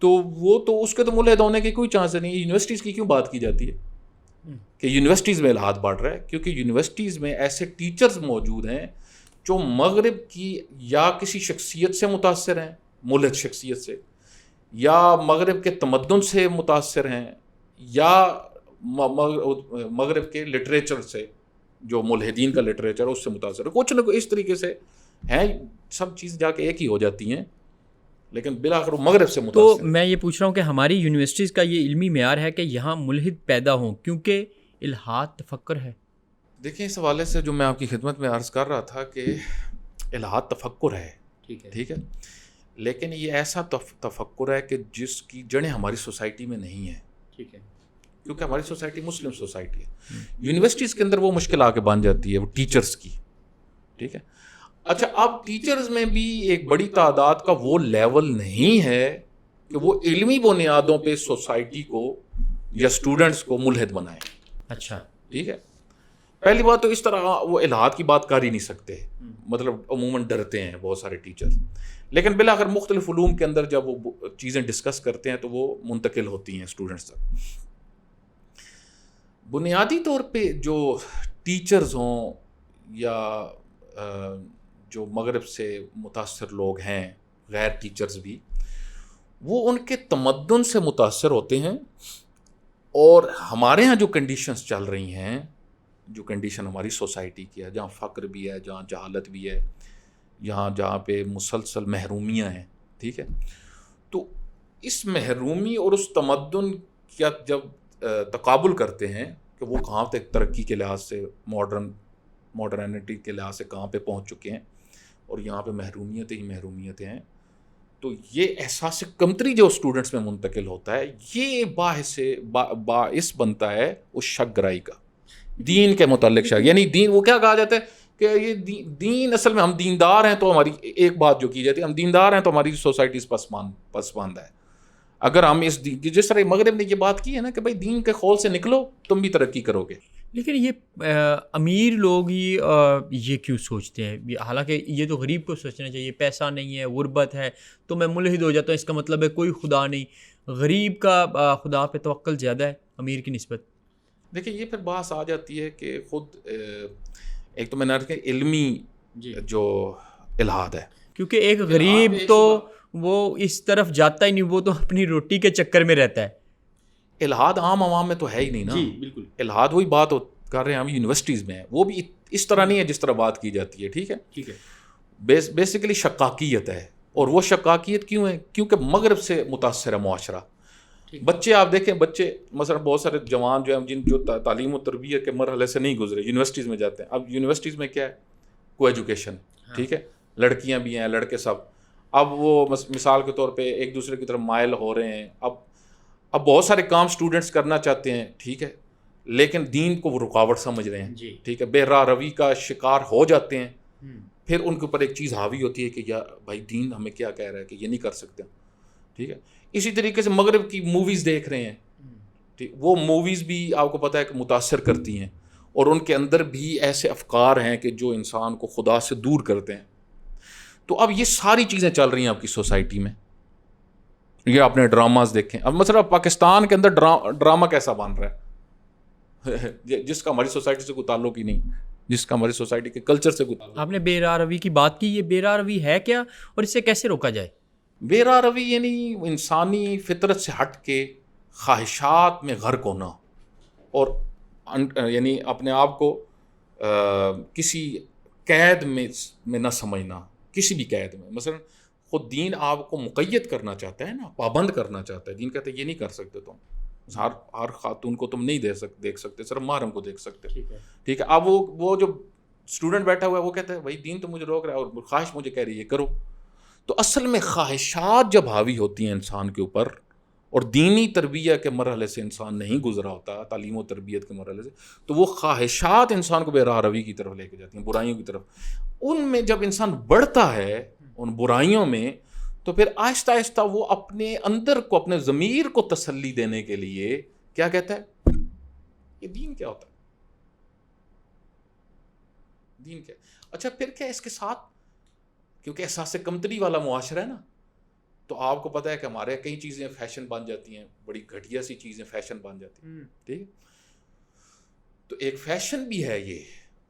تو وہ تو اس کے تو ملحد ہونے کے کوئی چانس نہیں ہے. یونیورسٹیز کی کیوں بات کی جاتی ہے کہ یونیورسٹیز میں الحاد بڑھ رہا ہے؟ کیونکہ یونیورسٹیز میں ایسے ٹیچرز موجود ہیں جو مغرب کی یا کسی شخصیت سے متاثر ہیں، ملحد شخصیت سے، یا مغرب کے تمدن سے متاثر ہیں، یا مغرب کے لٹریچر سے، جو ملحدین کا لٹریچر ہے اس سے متاثر ہے. کچھ نہ کچھ اس طریقے سے ہیں، سب چیز جا کے ایک ہی ہو جاتی ہیں، لیکن بالآخر وہ مغرب سے متاثر. تو میں یہ پوچھ رہا ہوں کہ ہماری یونیورسٹیز کا یہ علمی معیار ہے کہ یہاں ملحد پیدا ہوں، کیونکہ الحاد تفکر ہے. دیکھیں اس حوالے سے جو میں آپ کی خدمت میں عرض کر رہا تھا کہ الحاد تفکر ہے، ٹھیک ہے، لیکن یہ ایسا تفکر ہے کہ جس کی جڑیں ہماری سوسائٹی میں نہیں ہیں، ٹھیک ہے، کیونکہ ہماری سوسائٹی مسلم سوسائٹی ہے. یونیورسٹیز کے اندر وہ مشکل آ کے بن جاتی ہے وہ ٹیچرز کی، ٹھیک ہے. اچھا اب ٹیچرز میں بھی ایک بڑی تعداد کا وہ لیول نہیں ہے کہ وہ علمی بنیادوں پہ سوسائٹی کو یا اسٹوڈنٹس کو ملحد بنائیں. اچھا ٹھیک ہے، پہلی بات تو اس طرح وہ الحاد کی بات کر ہی نہیں سکتے، مطلب عموماً ڈرتے ہیں بہت سارے ٹیچر. لیکن بالآخر مختلف علوم کے اندر جب وہ چیزیں ڈسکس کرتے ہیں تو وہ منتقل ہوتی ہیں اسٹوڈنٹس تک. بنیادی طور پہ جو ٹیچرز ہوں یا جو مغرب سے متاثر لوگ ہیں، غیر ٹیچرز بھی، وہ ان کے تمدن سے متاثر ہوتے ہیں. اور ہمارے ہاں جو کنڈیشنز چل رہی ہیں، جو کنڈیشن ہماری سوسائٹی کی ہے، جہاں فقر بھی ہے، جہاں جہالت بھی ہے، جہاں پہ مسلسل محرومیاں ہیں، ٹھیک ہے، تو اس محرومی اور اس تمدن کا جب تقابل کرتے ہیں کہ وہ کہاں تک ترقی کے لحاظ سے، ماڈرنٹی کے لحاظ سے کہاں پہ پہنچ چکے ہیں، اور یہاں پہ محرومیتیں ہی محرومیتیں ہیں، تو یہ احساس کمتری جو اسٹوڈنٹس میں منتقل ہوتا ہے، یہ باعث بنتا ہے اس شک گرائی کا، دین کے متعلق شک. یعنی دین، وہ کیا کہا جاتا ہے کہ یہ دین، اصل میں ہم دیندار ہیں تو ہماری ایک بات جو کی جاتی ہے، ہم دیندار ہیں تو ہماری سوسائٹیز پسماندہ ہے. اگر ہم اس دین، جس طرح مغرب نے یہ بات کی ہے نا کہ بھائی دین کے خول سے نکلو تم بھی ترقی کرو گے. لیکن یہ امیر لوگ ہی یہ کیوں سوچتے ہیں؟ حالانکہ یہ تو غریب کو سوچنا چاہیے، پیسہ نہیں ہے، غربت ہے تو میں ملحد ہو جاتا ہوں، اس کا مطلب ہے کوئی خدا نہیں. غریب کا خدا پہ توکل زیادہ ہے امیر کی نسبت. دیکھیں یہ پھر بحث آ جاتی ہے کہ خود ایک تو میں نے عرض کیا علمی جو الحاد ہے، کیونکہ ایک غریب تو وہ اس طرف جاتا ہی نہیں، وہ تو اپنی روٹی کے چکر میں رہتا ہے. الحاد عام عوام میں تو ہے ہی نہیں نا. جی بالکل، الحاد وہی بات کر رہے ہیں ہم یونیورسٹیز میں، وہ بھی اس طرح نہیں ہے جس طرح بات کی جاتی ہے. ٹھیک ہے، بیسیکلی شقاقیت ہے. اور وہ شقاقیت کیوں ہے؟ کیونکہ مغرب سے متاثر ہے معاشرہ. بچے آپ دیکھیں، بچے مثلا بہت سارے جوان جو ہیں جو تعلیم و تربیت کے مرحلے سے نہیں گزرے، یونیورسٹیز میں جاتے ہیں. اب یونیورسٹیز میں کیا ہے؟ کو ایجوکیشن، ٹھیک ہے، لڑکیاں بھی ہیں، لڑکے سب. اب وہ مثال کے طور پہ ایک دوسرے کی طرف مائل ہو رہے ہیں. اب بہت سارے کام اسٹوڈنٹس کرنا چاہتے ہیں، ٹھیک ہے، لیکن دین کو وہ رکاوٹ سمجھ رہے ہیں، ٹھیک ہے، بے راہ روی کا شکار ہو جاتے ہیں. پھر ان کے اوپر ایک چیز حاوی ہوتی ہے کہ یا بھائی دین ہمیں کیا کہہ رہا ہے کہ یہ نہیں کر سکتے، ٹھیک ہے. اسی طریقے سے مغرب کی موویز دیکھ رہے ہیں، ٹھیک، وہ موویز بھی آپ کو پتہ ہے کہ متاثر کرتی ہیں، اور ان کے اندر بھی ایسے افکار ہیں کہ جو انسان کو خدا سے دور کرتے ہیں. تو اب یہ ساری چیزیں چل رہی ہیں آپ کی سوسائٹی میں. یہ آپ نے ڈراماز دیکھیں. اب مثلا پاکستان کے اندر ڈرامہ کیسا بن رہا ہے جس کا ہماری سوسائٹی سے کوئی تعلق ہی نہیں، جس کا ہماری سوسائٹی کے کلچر سے کوئی تعلق. آپ نے بے راہ روی کی بات کی، یہ بے راہ روی ہے کیا اور اسے کیسے روکا جائے؟ بے راہ روی یعنی انسانی فطرت سے ہٹ کے خواہشات میں غرق ہونا، اور یعنی اپنے آپ کو کسی قید میں نہ سمجھنا، کسی بھی قید میں. مثلا خود دین آپ کو مقید کرنا چاہتا ہے نا، پابند کرنا چاہتا ہے. دین کہتا ہے یہ نہیں کر سکتے تم، ہر خاتون کو تم نہیں دیکھ سکتے، صرف محرم کو دیکھ سکتے، ٹھیک ہے. اب وہ جو اسٹوڈنٹ بیٹھا ہوا ہے وہ کہتا ہے بھائی دین تو مجھے روک رہا ہے اور خواہش مجھے کہہ رہی ہے کرو. تو اصل میں خواہشات جب حاوی ہوتی ہیں انسان کے اوپر، اور دینی تربیت کے مرحلے سے انسان نہیں گزرا ہوتا، تعلیم و تربیت کے مرحلے سے، تو وہ خواہشات انسان کو بے راہ روی کی طرف لے کے جاتی ہیں، برائیوں کی طرف. ان میں جب انسان بڑھتا ہے ان برائیوں میں، تو پھر آہستہ آہستہ وہ اپنے اندر کو، اپنے ضمیر کو تسلی دینے کے لیے کیا کہتا ہے، یہ دین کیا ہوتا ہے، دین کیا. اچھا پھر کیا اس کے ساتھ، کیونکہ احساس کمتری والا معاشرہ ہے نا، تو آپ کو پتہ ہے کہ ہمارے کئی چیزیں فیشن بن جاتی ہیں، بڑی گھٹیا سی چیزیں فیشن بن جاتی ہیں، ٹھیک. تو ایک فیشن بھی ہے یہ،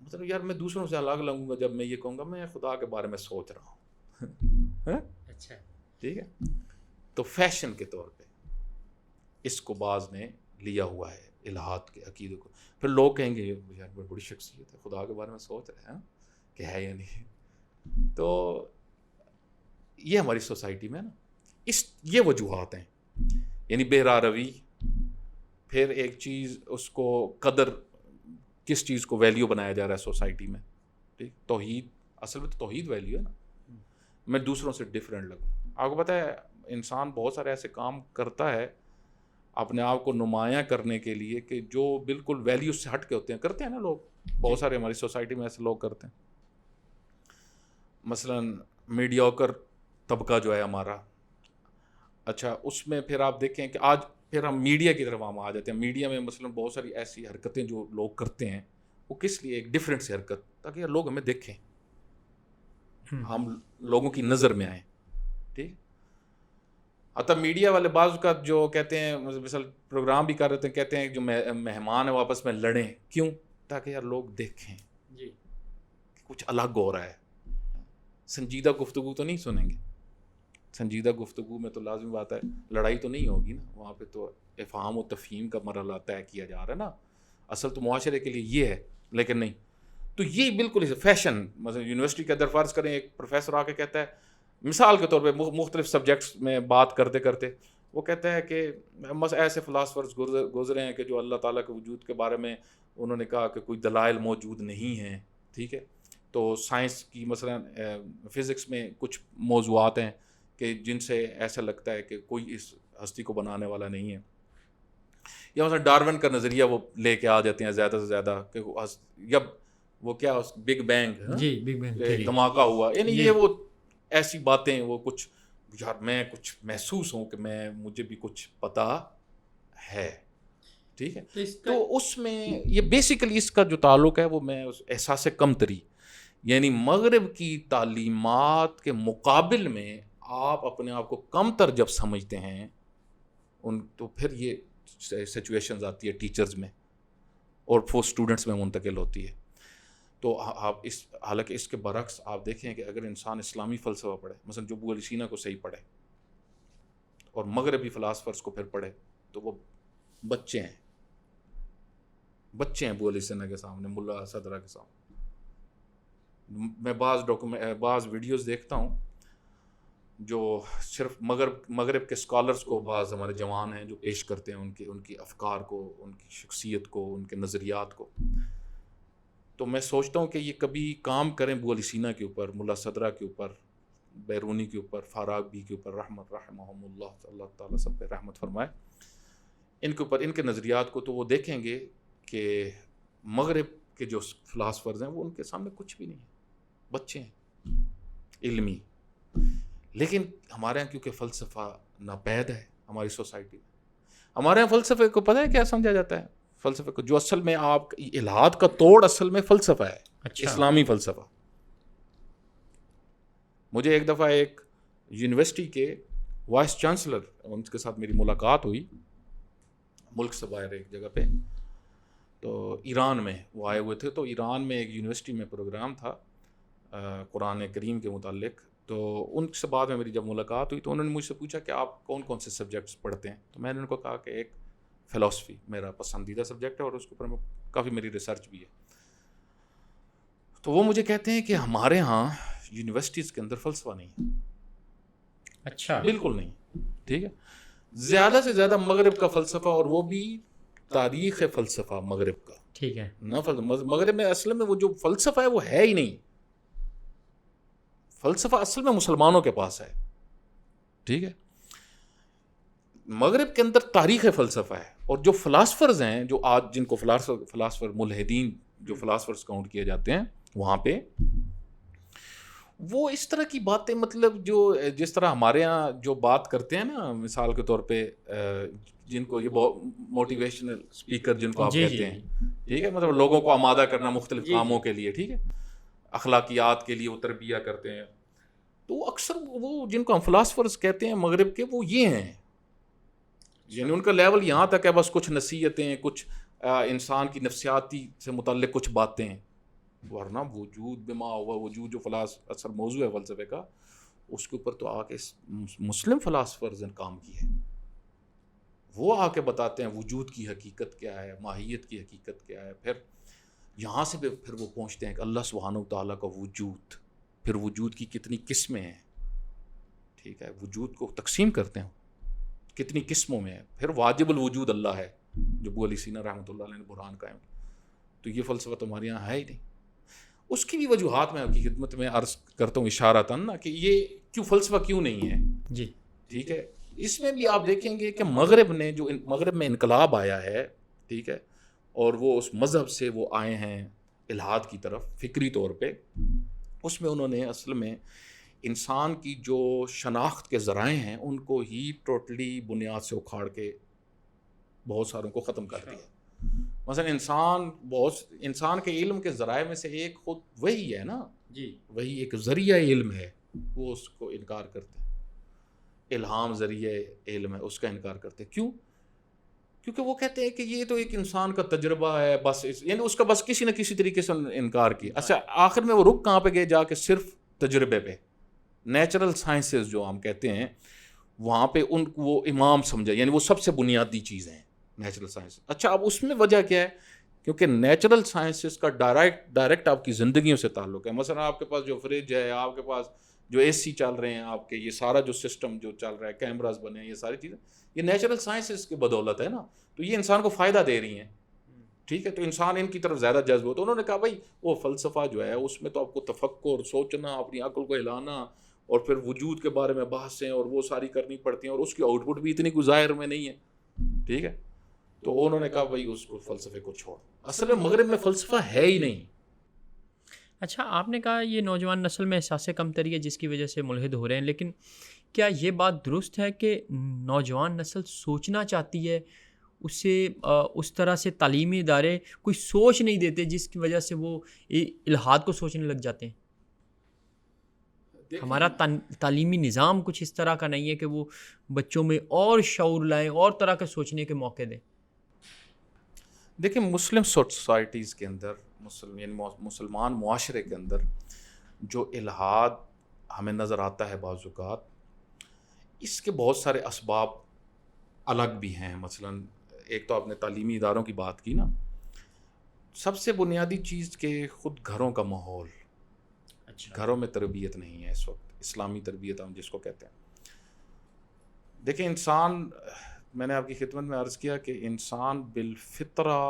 مطلب یار میں دوسروں سے الگ لگوں گا جب میں یہ کہوں گا میں خدا کے بارے میں سوچ رہا ہوں. اچھا ٹھیک ہے. تو فیشن کے طور پہ اس کو بعض نے لیا ہوا ہے، الہات کے عقیدے کو. پھر لوگ کہیں گے یار بڑی شخصیت ہے، خدا کے بارے میں سوچ رہے ہیں کہ ہے یا نہیں. تو یہ ہماری سوسائٹی میں نا یہ وجوہات ہیں، یعنی بے راہ روی. پھر ایک چیز اس کو قدر، کس چیز کو ویلیو بنایا جا رہا ہے سوسائٹی میں. ٹھیک. توحید، اصل میں تو توحید ویلیو ہے نا، میں دوسروں سے ڈفرینٹ لگوں. آپ کو پتہ ہے انسان بہت سارے ایسے کام کرتا ہے اپنے آپ کو نمایاں کرنے کے لیے کہ جو بالکل ویلیو سے ہٹ کے ہوتے ہیں، کرتے ہیں نا لوگ، بہت سارے ہماری سوسائٹی میں ایسے لوگ کرتے ہیں. مثلا میڈیوکر طبقہ جو ہے ہمارا، اچھا اس میں پھر آپ دیکھیں کہ آج پھر ہم میڈیا کی طرف ہم آ جاتے ہیں. میڈیا میں مثلا بہت ساری ایسی حرکتیں جو لوگ کرتے ہیں، وہ کس لیے، ایک ڈفرینٹ سی حرکت، تاکہ یار لوگ ہمیں دیکھیں، ہم لوگوں کی نظر میں آئیں. ٹھیک. حتیٰ میڈیا والے بعض کا جو کہتے ہیں، مثلا پروگرام بھی کر رہے ہیں، کہتے ہیں جو مہمان ہیں وہ آپس میں لڑیں، کیوں؟ تاکہ یار لوگ دیکھیں جی کچھ الگ ہو رہا ہے. سنجیدہ گفتگو تو نہیں سنیں گے، سنجیدہ گفتگو میں تو لازمی بات ہے لڑائی تو نہیں ہوگی نا، وہاں پہ تو افہام و تفہیم کا مرحلہ طے کیا جا رہا ہے نا. اصل تو معاشرے کے لیے یہ ہے، لیکن نہیں. تو یہ بالکل اسے فیشن، مثلا یونیورسٹی کے اندر فرض کریں ایک پروفیسر آ کے کہتا ہے، مثال کے طور پہ مختلف سبجیکٹس میں بات کرتے کرتے وہ کہتا ہے کہ ایسے فلاسفرز گزرے ہیں کہ جو اللہ تعالیٰ کے وجود کے بارے میں انہوں نے کہا کہ کوئی دلائل موجود نہیں ہیں. ٹھیک ہے. تو سائنس کی مثلا فزکس میں کچھ موضوعات ہیں کہ جن سے ایسا لگتا ہے کہ کوئی اس ہستی کو بنانے والا نہیں ہے. یا مثلا ڈارون کا نظریہ وہ لے کے آ جاتے ہیں زیادہ سے زیادہ کہ جب وہ کیا بگ بینگ، جی بگ بینگ دھماکہ ہوا، یعنی یہ وہ ایسی باتیں، وہ کچھ یار میں کچھ محسوس ہوں کہ مجھے بھی کچھ پتا ہے. ٹھیک ہے. تو اس میں یہ بیسیکلی اس کا جو تعلق ہے وہ میں احساس کمتری، یعنی مغرب کی تعلیمات کے مقابل میں آپ اپنے آپ کو کم تر جب سمجھتے ہیں تو پھر یہ سچویشنز آتی ہے ٹیچرز میں اور وہ اسٹوڈنٹس میں منتقل ہوتی ہے. تو آپ حالانکہ اس کے برعکس آپ دیکھیں کہ اگر انسان اسلامی فلسفہ پڑھے، مثلا جو ابو علی سینا کو صحیح پڑھے اور مغربی فلاسفرز کو پھر پڑھے، تو وہ بچے ہیں ابو علی سینا کے سامنے، ملا صدرہ کے سامنے. میں بعض ویڈیوز دیکھتا ہوں جو صرف مغرب کے اسکالرس کو، بعض ہمارے جوان ہیں جو پیش کرتے ہیں ان کی افکار کو، ان کی شخصیت کو، ان کے نظریات کو. تو میں سوچتا ہوں کہ یہ کبھی کام کریں ابو علی سینا کے اوپر، ملا صدرہ کے اوپر، بیرونی کے اوپر، فارابی کے اوپر، رحمہم اللہ، اللہ تعالیٰ سب پہ رحمت فرمائے، ان کے اوپر، ان کے نظریات کو. تو وہ دیکھیں گے کہ مغرب کے جو فلاسفرز ہیں وہ ان کے سامنے کچھ بھی نہیں ہے، بچے ہیں علمی. لیکن ہمارے یہاں کیونکہ فلسفہ ناپید ہے ہماری سوسائٹی میں، ہمارے یہاں فلسفے کو پتہ ہے کیا سمجھا جاتا ہے؟ فلسفے کو جو اصل میں آپ الہات کا توڑ اصل میں فلسفہ ہے. اچھا. اسلامی فلسفہ. مجھے ایک دفعہ ایک یونیورسٹی کے وائس چانسلر، ان کے ساتھ میری ملاقات ہوئی ملک سے باہر ایک جگہ پہ، تو ایران میں وہ آئے ہوئے تھے. تو ایران میں ایک یونیورسٹی میں پروگرام تھا قرآن کریم کے متعلق. تو ان سے بعد میں میری جب ملاقات ہوئی تو انہوں نے مجھ سے پوچھا کہ آپ کون کون سے سبجیکٹس پڑھتے ہیں. تو میں نے ان کو کہا کہ ایک فلاسفی میرا پسندیدہ سبجیکٹ ہے اور اس کے اوپر کافی میری ریسرچ بھی ہے. تو وہ مجھے کہتے ہیں کہ ہمارے ہاں یونیورسٹیز کے اندر فلسفہ نہیں ہے. اچھا. بالکل نہیں. ٹھیک ہے. زیادہ سے زیادہ مغرب کا فلسفہ، اور وہ بھی تاریخ فلسفہ مغرب کا. ٹھیک ہے. مغرب میں اصل میں وہ جو فلسفہ ہے وہ ہے ہی نہیں. فلسفہ اصل میں مسلمانوں کے پاس ہے. ٹھیک ہے. مغرب کے اندر تاریخ فلسفہ ہے، اور جو فلاسفرز ہیں، جو آج جن کو فلاسفر ملحدین جو فلاسفرز کاؤنٹ کیے جاتے ہیں، وہاں پہ وہ اس طرح کی باتیں، مطلب جو جس طرح ہمارے یہاں جو بات کرتے ہیں نا، مثال کے طور پہ جن کو یہ موٹیویشنل اسپیکر جن کو آپ کہتے ہیں، ٹھیک ہے، مطلب لوگوں کو آمادہ کرنا مختلف کاموں کے لیے، ٹھیک ہے، اخلاقیات کے لیے وہ تربیہ کرتے ہیں، تو اکثر وہ جن کو ہم فلاسفرز کہتے ہیں مغرب کے، وہ یہ ہیں، یعنی ان کا لیول یہاں تک ہے، بس کچھ نصیحتیں، کچھ انسان کی نفسیاتی سے متعلق کچھ باتیں، ورنہ وجود بما ہوا وجود جو اصل موضوع ہے فلسفے کا، اس کے اوپر تو آ کے مسلم فلاسفرز نے کام کی ہے، وہ آ کے بتاتے ہیں وجود کی حقیقت کیا ہے، ماہیت کی حقیقت کیا ہے، پھر یہاں سے پھر وہ پہنچتے ہیں کہ اللہ سبحانہ و تعالیٰ کا وجود، پھر وجود کی کتنی قسمیں ہیں، ٹھیک ہے، وجود کو تقسیم کرتے ہیں کتنی قسموں میں ہے، پھر واجب الوجود اللہ ہے جو ابو علی سینا رحمۃ اللہ علیہ نے برہان قائم، تو یہ فلسفہ تو ہمارے یہاں ہے ہی نہیں۔ اس کی بھی وجوہات میں آپ کی خدمت میں عرض کرتا ہوں اشارتاً نا، کہ یہ کیوں فلسفہ کیوں نہیں ہے، جی ٹھیک ہے۔ اس میں بھی آپ دیکھیں گے کہ مغرب میں انقلاب آیا ہے، ٹھیک ہے، اور وہ اس مذہب سے وہ آئے ہیں الحاد کی طرف فکری طور پہ، اس میں انہوں نے اصل میں انسان کی جو شناخت کے ذرائع ہیں ان کو ہی ٹوٹلی بنیاد سے اکھاڑ کے بہت ساروں کو ختم کر دیا۔ مثلا انسان کے علم کے ذرائع میں سے ایک خود وہی ہے نا، جی وہی ایک ذریعہ علم ہے، وہ اس کو انکار کرتے ہیں، الہام ذریعہ علم ہے، اس کا انکار کرتے ہیں۔ کیوں؟ کیونکہ وہ کہتے ہیں کہ یہ تو ایک انسان کا تجربہ ہے، بس یعنی اس کا بس کسی نہ کسی طریقے سے انکار کیا۔ اچھا، آخر میں وہ رک کہاں پہ گئے؟ جا کے صرف تجربے پہ، نیچرل سائنسز جو ہم کہتے ہیں، وہاں پہ ان کو وہ امام سمجھا، یعنی وہ سب سے بنیادی چیز ہیں نیچرل سائنس۔ اچھا، اب اس میں وجہ کیا ہے؟ کیونکہ نیچرل سائنسز کا ڈائریکٹ آپ کی زندگیوں سے تعلق ہے۔ مثلا آپ کے پاس جو فریج ہے، آپ کے پاس جو اے سی چل رہے ہیں، آپ کے یہ سارا جو سسٹم جو چل رہا ہے، کیمراز بنے ہیں، یہ ساری چیزیں یہ نیچرل سائنسز کی بدولت ہے نا، تو یہ انسان کو فائدہ دے رہی ہیں، ٹھیک ہے، تو انسان ان کی طرف زیادہ جذب ہو۔ تو انہوں نے کہا بھائی وہ فلسفہ جو ہے اس میں تو آپ کو تفکر، سوچنا، اپنی عقل کو ہلانا، اور پھر وجود کے بارے میں بحثیں اور وہ ساری کرنی پڑتی ہیں، اور اس کی آؤٹ پٹ بھی اتنی کوئی ظاہر میں نہیں ہے، ٹھیک ہے۔ تو انہوں نے کہا بھائی اس کو فلسفے کو چھوڑ، اصل میں مغرب میں فلسفہ ہے ہی نہیں۔ اچھا، آپ نے کہا یہ نوجوان نسل میں احساس کمتری ہے جس کی وجہ سے ملحد ہو رہے ہیں، لیکن کیا یہ بات درست ہے کہ نوجوان نسل سوچنا چاہتی ہے، اسے اس طرح سے تعلیمی ادارے کوئی سوچ نہیں دیتے جس کی وجہ سے وہ الحاد کو سوچنے لگ جاتے ہیں؟ ہمارا تعلیمی نظام کچھ اس طرح کا نہیں ہے کہ وہ بچوں میں اور شعور لائیں، اور طرح کے سوچنے کے موقع دیں۔ دیکھیں، مسلم سوسائٹیز کے اندر، یعنی مسلمان معاشرے کے اندر جو الحاد ہمیں نظر آتا ہے بعض اوقات، اس کے بہت سارے اسباب الگ بھی ہیں۔ مثلا ایک تو آپ نے تعلیمی اداروں کی بات کی نا، سب سے بنیادی چیز کہ خود گھروں کا ماحول، گھروں میں تربیت نہیں ہے اس وقت، اسلامی تربیت ہم جس کو کہتے ہیں۔ دیکھیں، انسان، میں نے آپ کی خدمت میں عرض کیا کہ انسان بالفطرہ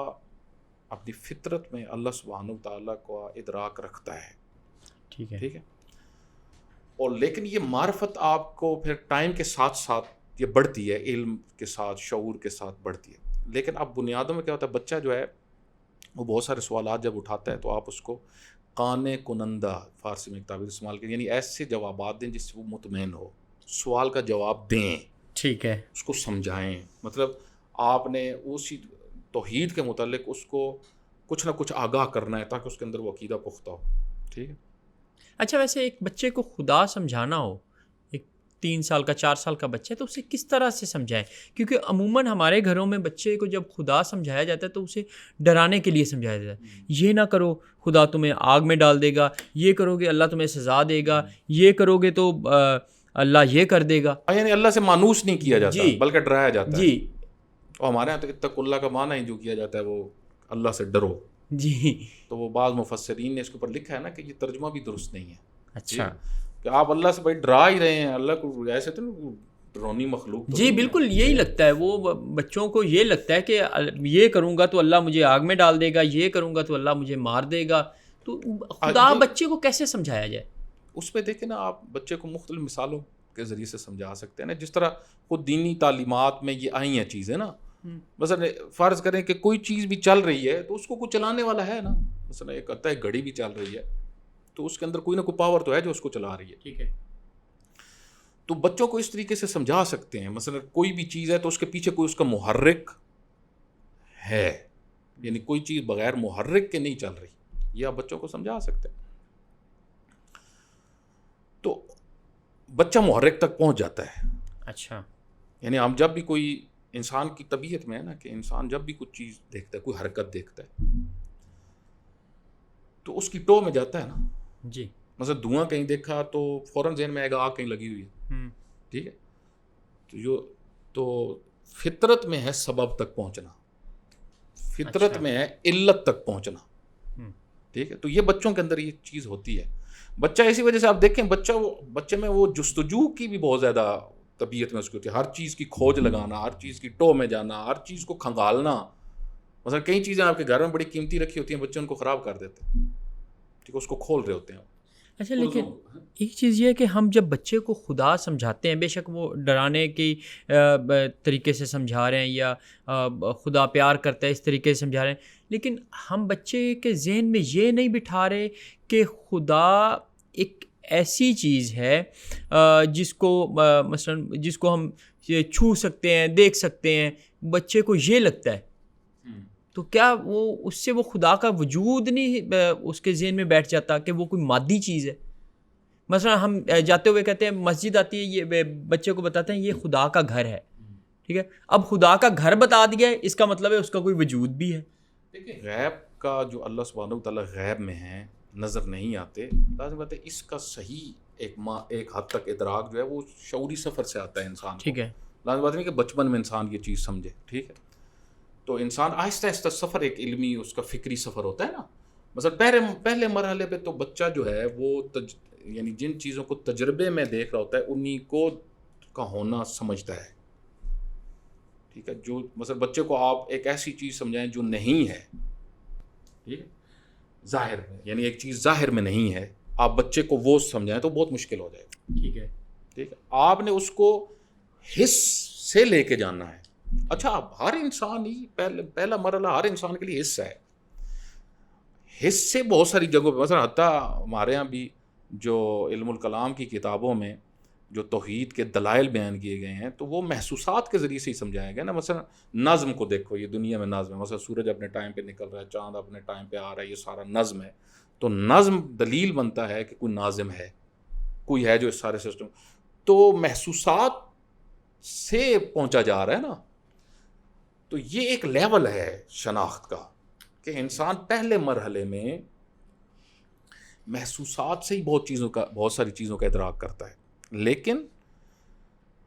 اپنی فطرت میں اللہ سبحانہ تعالیٰ کو ادراک رکھتا ہے، ٹھیک ہے، اور لیکن یہ معرفت آپ کو پھر ٹائم کے ساتھ ساتھ یہ بڑھتی ہے، علم کے ساتھ، شعور کے ساتھ بڑھتی ہے۔ لیکن اب بنیادوں میں کیا ہوتا ہے، بچہ جو ہے وہ بہت سارے سوالات جب اٹھاتا ہے تو آپ اس کو قانع کنندہ، فارسی میں ایک تعبیر استعمال کریں، یعنی ایسے جوابات دیں جس سے وہ مطمئن ہو، سوال کا جواب دیں، ٹھیک ہے، اس کو سمجھائیں۔ مطلب آپ نے اسی توحید کے متعلق اس کو کچھ نہ کچھ آگاہ کرنا ہے تاکہ اس کے اندر وہ عقیدہ پختہ ہو، ٹھیک ہے۔ اچھا، ویسے ایک بچے کو خدا سمجھانا ہو، ایک 3 سال کا 4 سال کا بچہ ہے، تو اسے کس طرح سے سمجھائیں؟ کیونکہ عموماً ہمارے گھروں میں بچے کو جب خدا سمجھایا جاتا ہے تو اسے ڈرانے کے لیے سمجھایا جاتا ہے، یہ نہ کرو خدا تمہیں آگ میں ڈال دے گا، یہ کرو گے اللہ تمہیں سزا دے گا، یہ کرو گے تو اللہ یہ کر دے گا، یعنی اللہ سے مانوس نہیں کیا جاتا، بلکہ ڈرایا جاتا ہے۔ جی، اور ہمارے یہاں تو اتقوا اللہ کا معنی ہی جو کیا جاتا ہے وہ اللہ سے ڈرو، جی، تو وہ بعض مفسرین نے اس کے اوپر لکھا ہے نا کہ یہ ترجمہ بھی درست نہیں ہے۔ اچھا، کہ آپ اللہ سے بھائی ڈرا ہی رہے ہیں، اللہ کو ایسے تو ڈرونی مخلوق تو جی بالکل یہی لگتا ہے، وہ بچوں کو یہ لگتا ہے کہ یہ کروں گا تو اللہ مجھے آگ میں ڈال دے گا، یہ کروں گا تو اللہ مجھے مار دے گا، تو خدا بچے کو کیسے سمجھایا جائے؟ اس پہ دیکھیں نا آپ بچے کو مختلف مثالوں کے ذریعے سے سمجھا سکتے ہیں نا. جس طرح خود دینی تعلیمات میں یہ آئی ہیں چیزیں نا, مثلا فرض کریں کہ کوئی چیز بھی چل رہی ہے تو اس کو کوئی چلانے والا ہے نا. مثلا ایک آتا ہے گھڑی بھی چل رہی ہے تو اس کے اندر کوئی نہ کوئی پاور تو ہے جو اس کو چلا رہی ہے. ٹھیک ہے. تو بچوں کو اس طریقے سے سمجھا سکتے ہیں. مثلا کوئی بھی چیز ہے تو اس کے پیچھے کوئی اس کا محرک ہے, یعنی کوئی چیز بغیر محرک کے نہیں چل رہی, یہ آپ بچوں کو سمجھا سکتے ہیں. تو بچہ محرک تک پہنچ جاتا ہے. اچھا. یعنی ہم جب بھی کوئی انسان کی طبیعت میں ہے نا کہ انسان جب بھی کچھ چیز دیکھتا ہے, کوئی حرکت دیکھتا ہے تو اس کی ٹو میں جاتا ہے نا. جی. مثلا دھواں کہیں دیکھا تو فوراً ذہن میں آئے گا آگ کہیں لگی ہوئی ہے. ٹھیک ہے. تو فطرت میں ہے سبب تک پہنچنا, فطرت میں ہے علت تک پہنچنا. ٹھیک ہے. تو یہ بچوں کے اندر یہ چیز ہوتی ہے. بچہ اسی وجہ سے آپ دیکھیں بچے میں وہ جستجو کی بھی بہت زیادہ طبیعت میں اس کی ہوتی ہے. ہر چیز کی کھوج لگانا, ہر چیز کی ٹو میں جانا, ہر چیز کو کھنگالنا. مثلا کئی چیزیں آپ کے گھر میں بڑی قیمتی رکھی ہوتی ہیں, بچے ان کو خراب کر دیتے ہیں. ٹھیک ہے, اس کو کھول رہے ہوتے ہیں. اچھا, لیکن ایک چیز یہ ہے کہ ہم جب بچے کو خدا سمجھاتے ہیں, بے شک وہ ڈرانے کی طریقے سے سمجھا رہے ہیں یا خدا پیار کرتا ہے اس طریقے سے سمجھا رہے ہیں, لیکن ہم بچے کے ذہن میں یہ نہیں بٹھا رہے کہ خدا ایک ایسی چیز ہے جس کو مثلا جس کو ہم چھو سکتے ہیں, دیکھ سکتے ہیں. بچے کو یہ لگتا ہے تو کیا اس سے وہ خدا کا وجود نہیں اس کے ذہن میں بیٹھ جاتا کہ وہ کوئی مادی چیز ہے؟ مثلا ہم جاتے ہوئے کہتے ہیں مسجد آتی ہے, یہ بچے کو بتاتے ہیں یہ خدا کا گھر ہے. ٹھیک ہے, اب خدا کا گھر بتا دیا ہے, اس کا مطلب ہے اس کا کوئی وجود بھی ہے. دیکھیں غیب کا جو اللہ سبحانہ وتعالیٰ غیب میں ہے, نظر نہیں آتے, لازم بات ہے اس کا صحیح ایک حد تک ادراک جو ہے وہ شعوری سفر سے آتا ہے انسان کو. ٹھیک ہے. لازم بات نہیں کہ بچپن میں انسان یہ چیز سمجھے. ٹھیک ہے, تو انسان آہستہ آہستہ سفر, ایک علمی اس کا فکری سفر ہوتا ہے نا. مثلا پہلے مرحلے پہ تو بچہ جو ہے وہ یعنی جن چیزوں کو تجربے میں دیکھ رہا ہوتا ہے انہی کو کا ہونا سمجھتا ہے. ٹھیک ہے, جو مثلا بچے کو آپ ایک ایسی چیز سمجھائیں جو نہیں ہے, ٹھیک ہے, ظاہر میں, یعنی ایک چیز ظاہر میں نہیں ہے, آپ بچے کو وہ سمجھائیں تو بہت مشکل ہو جائے گا. ٹھیک ہے. ٹھیک ہے, آپ نے اس کو حس سے لے کے جاننا ہے. اچھا, ہر انسان ہی پہلا مرحلہ ہر انسان کے لیے حص ہے. حص سے بہت ساری جگہوں پہ, مثلا حتیٰ ہمارے یہاں بھی جو علم الکلام کی کتابوں میں جو توحید کے دلائل بیان کیے گئے ہیں تو وہ محسوسات کے ذریعے سے ہی سمجھایا گیا نا. مثلا نظم کو دیکھو, یہ دنیا میں نظم ہے, مثلا سورج اپنے ٹائم پہ نکل رہا ہے, چاند اپنے ٹائم پہ آ رہا ہے, یہ سارا نظم ہے. تو نظم دلیل بنتا ہے کہ کوئی ناظم ہے, کوئی ہے جو اس سارے سسٹم, تو محسوسات سے پہنچا جا رہا ہے نا. تو یہ ایک لیول ہے شناخت کا کہ انسان پہلے مرحلے میں محسوسات سے ہی بہت ساری چیزوں کا ادراک کرتا ہے, لیکن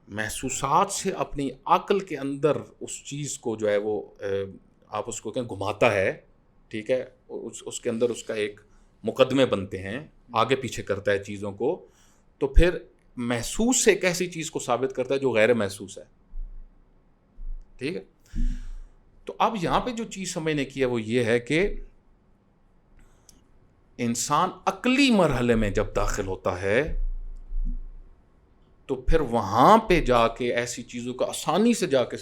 محسوسات سے اپنی عقل کے اندر اس چیز کو جو ہے وہ آپ اس کو کہیں گھماتا ہے. ٹھیک ہے, اس کے اندر اس کا ایک مقدمے بنتے ہیں, آگے پیچھے کرتا ہے چیزوں کو, تو پھر محسوس سے ایک ایسی چیز کو ثابت کرتا ہے جو غیر محسوس ہے. ٹھیک ہے, تو اب یہاں پہ جو چیز سمجھنے کی ہے وہ یہ ہے کہ انسان عقلی مرحلے میں جب داخل ہوتا ہے تو پھر وہاں پہ جا کے ایسی چیزوں کا آسانی سے جا کے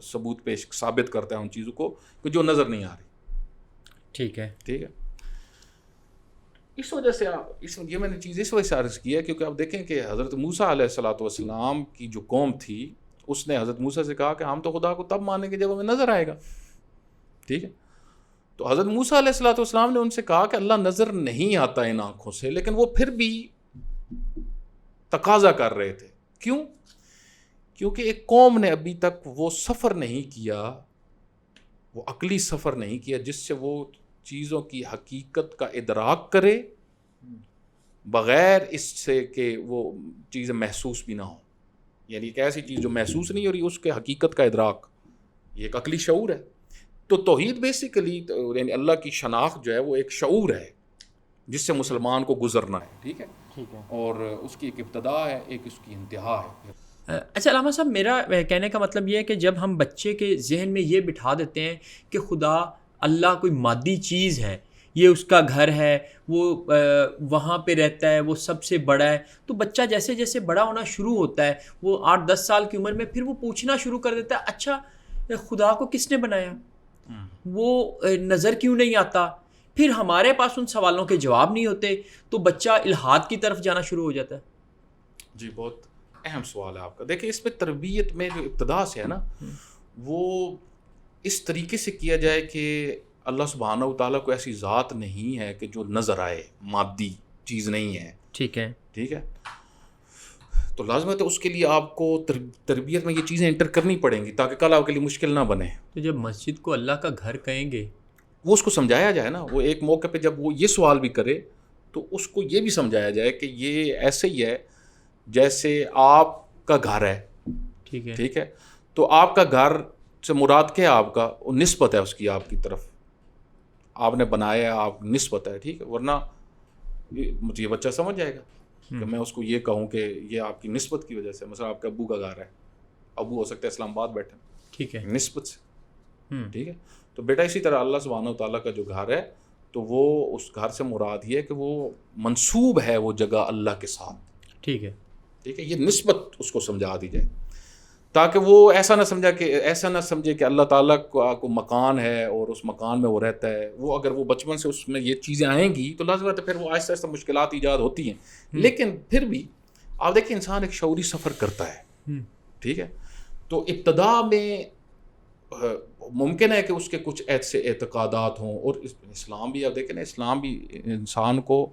ثبوت پیش ثابت کرتا ہے ان چیزوں کو کہ جو نظر نہیں آ رہی. ٹھیک ہے. ٹھیک ہے, اس وجہ سے یہ میں نے چیز اس وجہ سے عرض کی ہے کیونکہ آپ دیکھیں کہ حضرت موسیٰ علیہ الصلوۃ والسلام کی جو قوم تھی اس نے حضرت موسیٰ سے کہا کہ ہم تو خدا کو تب مانیں گے جب ہمیں نظر آئے گا. ٹھیک ہے, تو حضرت موسیٰ علیہ الصلوۃ والسلام نے ان سے کہا کہ اللہ نظر نہیں آتا ان آنکھوں سے, لیکن وہ پھر بھی تقاضا کر رہے تھے. کیوں؟ کیونکہ ایک قوم نے ابھی تک وہ سفر نہیں کیا, وہ عقلی سفر نہیں کیا جس سے وہ چیزوں کی حقیقت کا ادراک کرے بغیر اس سے کہ وہ چیزیں محسوس بھی نہ ہوں. یعنی ایک ایسی چیز جو محسوس نہیں ہو رہی اس کے حقیقت کا ادراک, یہ ایک عقلی شعور ہے. تو توحید بیسیکلی یعنی اللہ کی شناخت جو ہے وہ ایک شعور ہے جس سے مسلمان کو گزرنا ہے. ٹھیک ہے, ٹھیک ہے, اور اس کی ایک ابتدا ہے, ایک اس کی انتہا ہے. اچھا علامہ صاحب, میرا کہنے کا مطلب یہ ہے کہ جب ہم بچے کے ذہن میں یہ بٹھا دیتے ہیں کہ خدا اللہ کوئی مادی چیز ہے یہ اس کا گھر ہے، وہ وہاں پہ رہتا ہے، وہ سب سے بڑا ہے. تو بچہ جیسے جیسے بڑا ہونا شروع ہوتا ہے، وہ 8-10 سال کی عمر میں پھر وہ پوچھنا شروع کر دیتا ہے اچھا خدا کو کس نے بنایا، وہ نظر کیوں نہیں آتا. پھر ہمارے پاس ان سوالوں کے جواب نہیں ہوتے تو بچہ الحاد کی طرف جانا شروع ہو جاتا ہے. جی بہت اہم سوال ہے آپ کا. دیکھیں اس میں تربیت میں جو ابتدا سے ہے نا وہ اس طریقے سے کیا جائے کہ اللہ سبحانہ و تعالیٰ کو ایسی ذات نہیں ہے کہ جو نظر آئے، مادی چیز نہیں ہے. ٹھیک ہے، ٹھیک ہے، تو لازم ہے تو اس کے لیے آپ کو تربیت میں یہ چیزیں انٹر کرنی پڑیں گی تاکہ کل آپ کے لیے مشکل نہ بنے. تو جب مسجد کو اللہ کا گھر کہیں گے، وہ اس کو سمجھایا جائے نا. وہ ایک موقع پہ جب وہ یہ سوال بھی کرے تو اس کو یہ بھی سمجھایا جائے کہ یہ ایسے ہی ہے جیسے آپ کا گھر ہے. ٹھیک ہے، ٹھیک ہے، تو آپ کا گھر سے مراد کیا ہے؟ آپ کا نسبت ہے اس کی آپ کی طرف، آپ نے بنایا ہے، آپ نسبت ہے. ٹھیک ہے، ورنہ مجھے یہ بچہ سمجھ جائے گا کہ میں اس کو یہ کہوں کہ یہ آپ کی نسبت کی وجہ سے. مثلا آپ کے ابو کا گھر ہے، ابو ہو سکتا ہے اسلام آباد بیٹھے، ٹھیک ہے، نسبت سے. ٹھیک ہے، تو بیٹا اسی طرح اللہ سبحانہ و تعالیٰ کا جو گھر ہے تو وہ اس گھر سے مراد یہ ہے کہ وہ منسوب ہے وہ جگہ اللہ کے ساتھ. ٹھیک ہے، ٹھیک ہے، یہ نسبت اس کو سمجھا دی جائے تاکہ وہ ایسا نہ سمجھے کہ اللہ تعالیٰ کو مکان ہے اور اس مکان میں وہ رہتا ہے. وہ اگر وہ بچپن سے اس میں یہ چیزیں آئیں گی تو لازم ہے پھر وہ آہستہ آہستہ مشکلات ایجاد ہوتی ہیں. لیکن پھر بھی آپ دیکھیں انسان ایک شعوری سفر کرتا ہے. ٹھیک ہے، تو ابتدا میں ممکن ہے کہ اس کے کچھ ایسے اعتقادات ہوں، اور اسلام بھی آپ دیکھیں نا، اسلام بھی انسان کو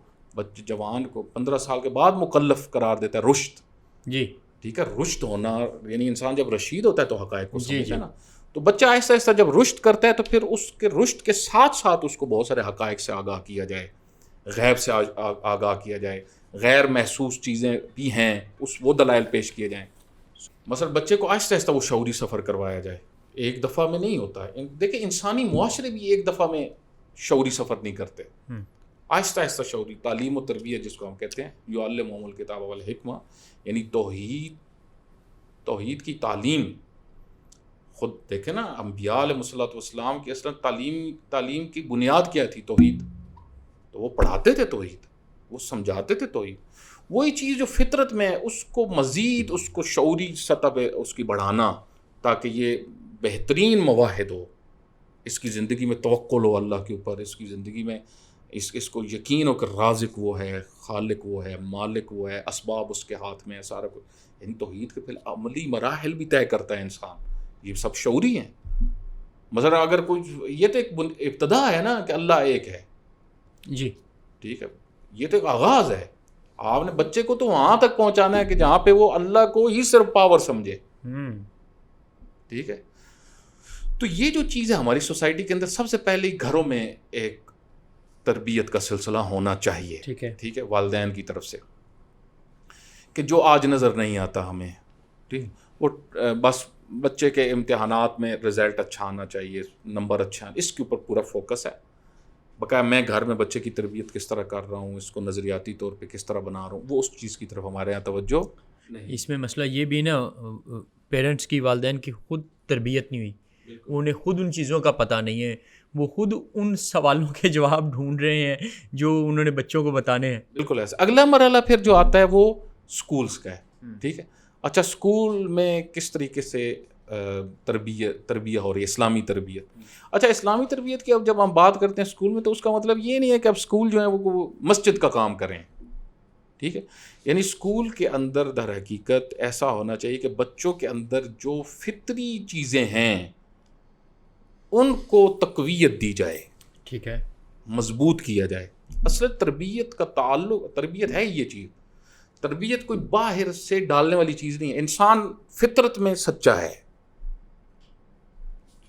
جوان کو 15 سال کے بعد مکلف قرار دیتا ہے. رشد، جی ٹھیک ہے، رشد ہونا یعنی انسان جب رشید ہوتا ہے تو حقائق کو جی سمجھتا ہے نا. تو بچہ آہستہ آہستہ جب رشد کرتا ہے تو پھر اس کے رشد کے ساتھ ساتھ اس کو بہت سارے حقائق سے آگاہ کیا جائے، غیب سے آگاہ کیا جائے، غیر محسوس چیزیں بھی ہیں وہ دلائل پیش کیے جائیں. مثلا بچے کو آہستہ آہستہ وہ شعوری سفر کروایا جائے، ایک دفعہ میں نہیں ہوتا ہے. دیکھیں انسانی معاشرے بھی ایک دفعہ میں شعوری سفر نہیں کرتے، آہستہ آہستہ شعوری تعلیم و تربیت جس کو ہم کہتے ہیں، یعلمہم الکتاب والحکمہ، یعنی توحید کی تعلیم. خود دیکھیں نا انبیاء علیہ الصلوۃ والسلام کی اصلا تعلیم کی بنیاد کیا تھی؟ توحید. تو وہ پڑھاتے تھے توحید، وہ سمجھاتے تھے توحید. وہی چیز جو فطرت میں اس کو مزید اس کو شعوری سطح پہ اس کی بڑھانا تاکہ یہ بہترین مواحد ہو، اس کی زندگی میں توکل ہو اللہ کے اوپر، اس کی زندگی میں اس کو یقین ہو کہ رازق وہ ہے، خالق وہ ہے، مالک وہ ہے، اسباب اس کے ہاتھ میں ہے سارا کچھ. یعنی توحید کے پھر عملی مراحل بھی طے کرتا ہے انسان. یہ سب شعوری ہیں. مثلا اگر کوئی یہ تو ایک ابتدا ہے نا کہ اللہ ایک ہے. جی ٹھیک ہے، یہ تو ایک آغاز ہے. آپ نے بچے کو تو وہاں تک پہنچانا ہے کہ جہاں پہ وہ اللہ کو ہی صرف پاور سمجھے. ٹھیک ہے، تو یہ جو چیز ہے ہماری سوسائٹی کے اندر سب سے پہلے گھروں میں ایک تربیت کا سلسلہ ہونا چاہیے. ٹھیک ہے، والدین کی طرف سے، کہ جو آج نظر نہیں آتا ہمیں، ٹھیک، وہ بس بچے کے امتحانات میں رزلٹ اچھا آنا چاہیے، نمبر اچھا، اس کے اوپر پورا فوکس ہے. بقایا میں گھر میں بچے کی تربیت کس طرح کر رہا ہوں، اس کو نظریاتی طور پہ کس طرح بنا رہا ہوں، وہ اس چیز کی طرف ہمارے یہاں توجہ نہیں. اس میں مسئلہ یہ بھی نا، پیرنٹس کی، والدین کی خود تربیت نہیں ہوئی، انہیں خود ان چیزوں کا پتہ نہیں ہے، وہ خود ان سوالوں کے جواب ڈھونڈ رہے ہیں جو انہوں نے بچوں کو بتانے ہیں. بالکل ایسا. اگلا مرحلہ پھر جو آتا ہے وہ سکولز کا ہے. ٹھیک ہے، اچھا اسکول میں کس طریقے سے تربیت ہو رہی ہے، اسلامی تربیت. اچھا اسلامی تربیت کی اب جب ہم بات کرتے ہیں اسکول میں تو اس کا مطلب یہ نہیں ہے کہ اب اسکول جو ہے وہ مسجد کا کام کریں. ٹھیک ہے، یعنی اسکول کے اندر در حقیقت ایسا ہونا چاہیے کہ بچوں کے اندر جو فطری چیزیں ہیں ان کو تقویت دی جائے. ٹھیک ہے، مضبوط کیا جائے. اصل تربیت کا تعلق، تربیت ہے یہ چیز، تربیت کوئی باہر سے ڈالنے والی چیز نہیں ہے. انسان فطرت میں سچا ہے.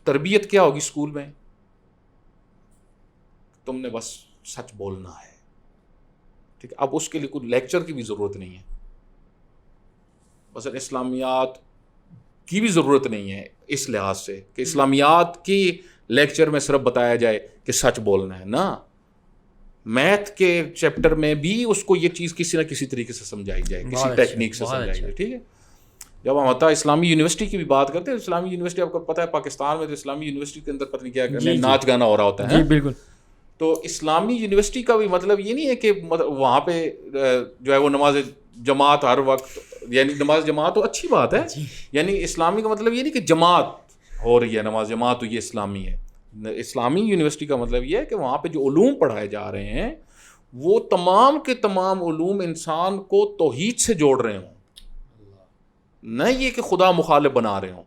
تربیت کیا ہوگی اسکول میں؟ تم نے بس سچ بولنا ہے. ٹھیک ہے، اب اس کے لیے کوئی لیکچر کی بھی ضرورت نہیں ہے، مثلا اسلامیات کی بھی ضرورت نہیں ہے اس لحاظ سے کہ اسلامیات کی لیکچر میں صرف بتایا جائے کہ سچ بولنا ہے. نا، میتھ کے چیپٹر میں بھی اس کو یہ چیز کسی نہ کسی طریقے سے سمجھائی جائے، کسی ٹیکنیک سے سمجھائی جائے. ٹھیک ہے، جب ہم ہوتا اسلامی یونیورسٹی کی بھی بات کرتے ہیں، اسلامی یونیورسٹی آپ کو پتہ ہے پاکستان میں تو اسلامی یونیورسٹی کے اندر پتہ نہیں کیا ناچ گانا ہو رہا ہوتا ہے. جی بالکل. تو اسلامی یونیورسٹی کا بھی مطلب یہ نہیں ہے کہ وہاں پہ جو ہے وہ نماز جماعت ہر وقت، یعنی نماز جماعت تو اچھی بات ہے، یعنی اسلامی کا مطلب یہ نہیں کہ جماعت ہو رہی ہے نماز جماعت تو یہ اسلامی ہے. اسلامی یونیورسٹی کا مطلب یہ ہے کہ وہاں پہ جو علوم پڑھائے جا رہے ہیں وہ تمام کے تمام علوم انسان کو توحید سے جوڑ رہے ہوں، نہ یہ کہ خدا مخالف بنا رہے ہوں.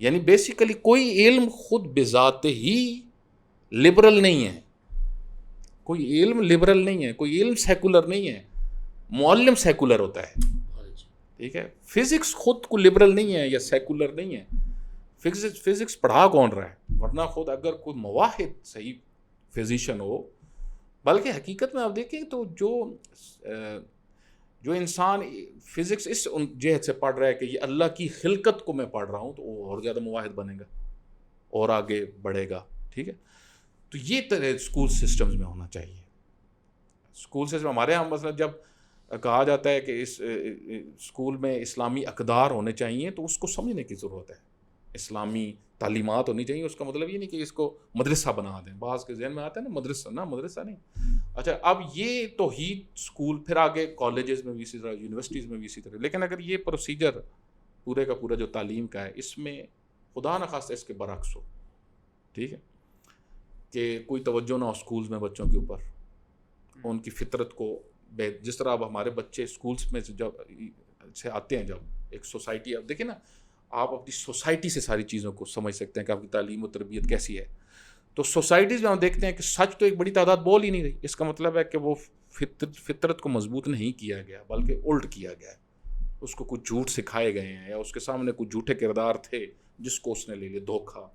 یعنی بیسیکلی کوئی علم خود بذات ہی لبرل نہیں ہے، کوئی علم لبرل نہیں ہے، کوئی علم سیکولر نہیں ہے. معلم سیکولر ہوتا ہے، ٹھیک ہے. فزکس خود کو لبرل نہیں ہے یا سیکولر نہیں ہے. فزکس پڑھا کون رہا ہے؟ ورنہ خود اگر کوئی مواحد صحیح فزیشین ہو، بلکہ حقیقت میں آپ دیکھیں تو جو انسان فزکس اس جہت سے پڑھ رہا ہے کہ یہ اللہ کی خلقت کو میں پڑھ رہا ہوں، تو وہ اور زیادہ مواحد بنے گا اور آگے بڑھے گا. ٹھیک ہے. تو یہ طرح اسکول سسٹمز میں ہونا چاہیے. اسکول سسٹم ہمارے یہاں مثلا جب کہا جاتا ہے کہ اس اسکول میں اسلامی اقدار ہونے چاہیے تو اس کو سمجھنے کی ضرورت ہے. اسلامی تعلیمات ہونی چاہیے، اس کا مطلب یہ نہیں کہ اس کو مدرسہ بنا دیں. بعض کے ذہن میں آتا ہے نا مدرسہ، نہ مدرسہ نہیں. اچھا اب یہ توحید اسکول، پھر آگے کالجز میں بھی اسی طرح، یونیورسٹیز میں بھی اسی طرح. لیکن اگر یہ پروسیجر پورے کا پورا جو تعلیم کا ہے اس میں خدا نخواستہ اس کے برعکس ہو، ٹھیک ہے، کہ کوئی توجہ نہ ہو اسکولز میں بچوں کے اوپر، ان کی فطرت کو جس طرح اب ہمارے بچے اسکولس میں جب سے آتے ہیں، جب ایک سوسائٹی، اب دیکھیں نا آپ اپنی سوسائٹی سے ساری چیزوں کو سمجھ سکتے ہیں کہ آپ کی تعلیم و تربیت کیسی ہے. تو سوسائٹیز میں ہم دیکھتے ہیں کہ سچ تو ایک بڑی تعداد بول ہی نہیں رہی. اس کا مطلب ہے کہ وہ فطرت کو مضبوط نہیں کیا گیا بلکہ الٹ کیا گیا ہے. اس کو کچھ جھوٹ سکھائے گئے ہیں یا اس کے سامنے کچھ جھوٹے کردار تھے جس کو اس نے لے لیا، دھوکہ،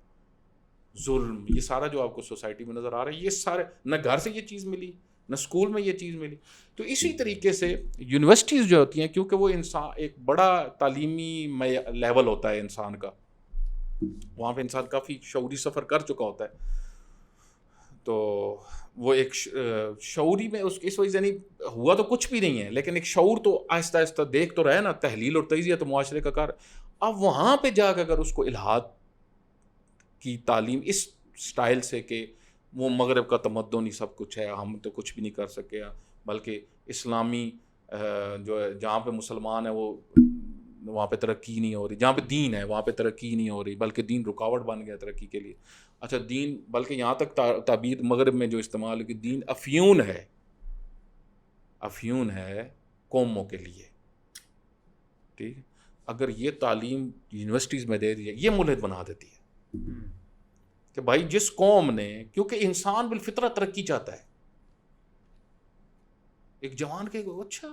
ظلم، یہ سارا جو آپ کو سوسائٹی میں نظر آ رہا ہے، یہ سارے نہ گھر سے یہ چیز ملی نہ اسکول میں یہ چیز ملی. تو اسی طریقے سے یونیورسٹیز جو ہوتی ہیں، کیونکہ وہ انسان ایک بڑا تعلیمی لیول ہوتا ہے انسان کا، وہاں پہ انسان کافی شعوری سفر کر چکا ہوتا ہے، تو وہ ایک شعوری میں اس وجہ سے نہیں ہوا تو کچھ بھی نہیں ہے، لیکن ایک شعور تو آہستہ آہستہ دیکھ تو رہے نا، تحلیل اور تجزیہ تو معاشرے کا کار. اب وہاں پہ جا کر اگر اس کو الہاد کی تعلیم اس سٹائل سے کہ وہ مغرب کا تمدن ہی سب کچھ ہے، ہم تو کچھ بھی نہیں کر سکے، بلکہ اسلامی جو ہے جہاں پہ مسلمان ہے وہ وہاں پہ ترقی نہیں ہو رہی، جہاں پہ دین ہے وہاں پہ ترقی نہیں ہو رہی، بلکہ دین رکاوٹ بن گیا ترقی کے لیے. اچھا دین، بلکہ یہاں تک تعبیر مغرب میں جو استعمال ہے کہ دین افیون ہے، افیون ہے قوموں کے لیے. ٹھیک ہے. اگر یہ تعلیم یونیورسٹیز میں دے دی یہ ملحد بنا دیتی ہے کہ بھائی جس قوم نے، کیونکہ انسان بالفطرت ترقی چاہتا ہے. ایک جوان کے اچھا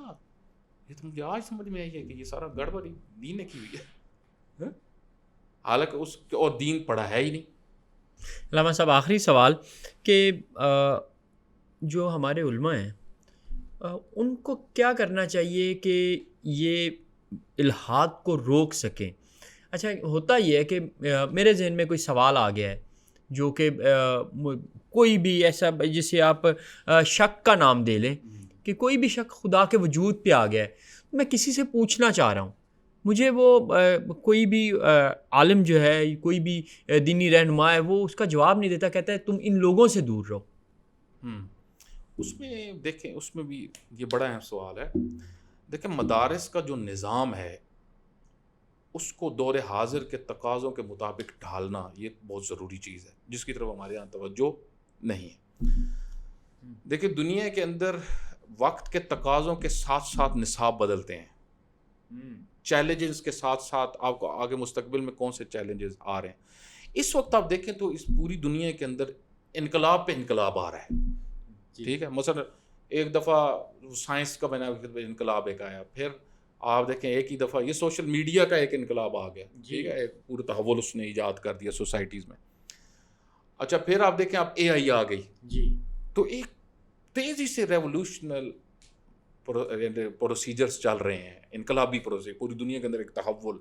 یہ تو مجھے آج سمجھ میں آئی ہے کہ یہ سارا گڑبڑی دین نے کی ہوئی ہے، حالانکہ اس اور دین پڑھا ہے ہی نہیں. علامہ صاحب آخری سوال کہ جو ہمارے علماء ہیں ان کو کیا کرنا چاہیے کہ یہ الحاد کو روک سکیں؟ اچھا ہوتا یہ ہے کہ میرے ذہن میں کوئی سوال آ گیا ہے جو کہ کوئی بھی ایسا جسے آپ شک کا نام دے لیں کہ کوئی بھی شک خدا کے وجود پہ آ گیا ہے. میں کسی سے پوچھنا چاہ رہا ہوں، مجھے وہ کوئی بھی عالم جو ہے، کوئی بھی دینی رہنما ہے، وہ اس کا جواب نہیں دیتا، کہتا ہے تم ان لوگوں سے دور رہو. اس میں دیکھیں، اس میں بھی یہ بڑا اہم سوال ہے. دیکھیں مدارس کا جو نظام ہے اس کو دور حاضر کے تقاضوں کے مطابق ڈھالنا یہ بہت ضروری چیز ہے، جس کی طرف ہمارے یہاں توجہ نہیں ہے. دیکھیں دنیا کے اندر وقت کے تقاضوں کے ساتھ ساتھ نصاب بدلتے ہیں، چیلنجز کے ساتھ ساتھ آپ کو آگے مستقبل میں کون سے چیلنجز آ رہے ہیں. اس وقت آپ دیکھیں تو اس پوری دنیا کے اندر انقلاب پہ انقلاب آ رہا ہے. ٹھیک ہے. مثلا ایک دفعہ سائنس کا بنا انقلاب ایک آیا، پھر آپ دیکھیں ایک ہی دفعہ یہ سوشل میڈیا کا ایک انقلاب آ گیا. ٹھیک ہے. ایک پورا تحول اس نے ایجاد کر دیا سوسائٹیز میں. اچھا پھر آپ دیکھیں اب اے آئی آ گئی جی، تو ایک تیزی سے ریولوشنل پروسیجرز چل رہے ہیں، انقلابی پروسیجر پوری دنیا کے اندر، ایک تحول،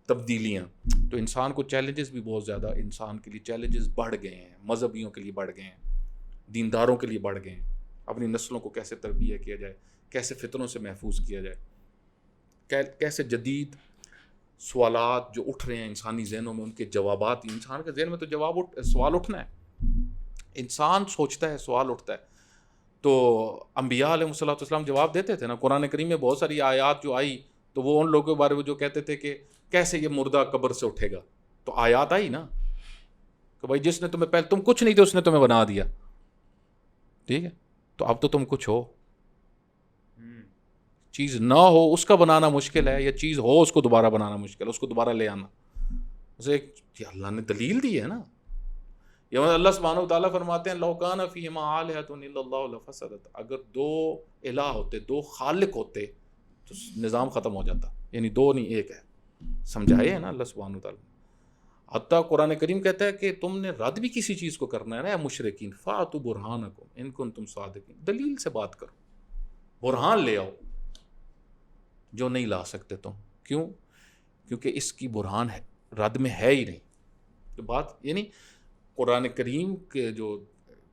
تبدیلیاں. تو انسان کو چیلنجز بھی بہت زیادہ، انسان کے لیے چیلنجز بڑھ گئے ہیں، مذہبیوں کے لیے بڑھ گئے ہیں، دینداروں کے لیے بڑھ گئے ہیں. اپنی نسلوں کو کیسے تربیت کیا جائے، کیسے فتنوں سے محفوظ کیا جائے، کیسے جدید سوالات جو اٹھ رہے ہیں انسانی ذہنوں میں ان کے جوابات. انسان کے ذہن میں تو سوال اٹھنا ہے انسان سوچتا ہے، سوال اٹھتا ہے. تو انبیاء علیہ السلام جواب دیتے تھے نا. قرآن کریم میں بہت ساری آیات جو آئی تو وہ ان لوگوں کے بارے میں جو کہتے تھے کہ کیسے یہ مردہ قبر سے اٹھے گا، تو آیات آئی نا کہ بھائی جس نے تمہیں پہلے تم کچھ نہیں تھے اس نے تمہیں بنا دیا. ٹھیک ہے، تو اب تو تم کچھ ہو. چیز نہ ہو اس کا بنانا مشکل ہے، یا چیز ہو اس کو دوبارہ بنانا مشکل ہے، اس کو دوبارہ لے آنا. اسے یہ اللہ نے دلیل دی ہے نا. یہ اللہ سبحانہ و تعالیٰ فرماتے ہیں لو کان فیہما آلہۃ الا اللہ لفسدت، اگر دو الہ ہوتے، دو خالق ہوتے تو نظام ختم ہو جاتا. یعنی دو نہیں ایک ہے. سمجھائے ہے نا اللہ سبحانہ و تعالیٰ. حتیٰ قرآن کریم کہتا ہے کہ تم نے رد بھی کسی چیز کو کرنا ہے نا مشرکین، فاتوا برہانکم ان کنتم صادقین، دلیل سے بات کرو، برہان لے آؤ جو نہیں لا سکتے تم. کیوں؟ کیونکہ اس کی برہان ہے رد میں ہے ہی نہیں. تو بات یعنی قرآن کریم کے جو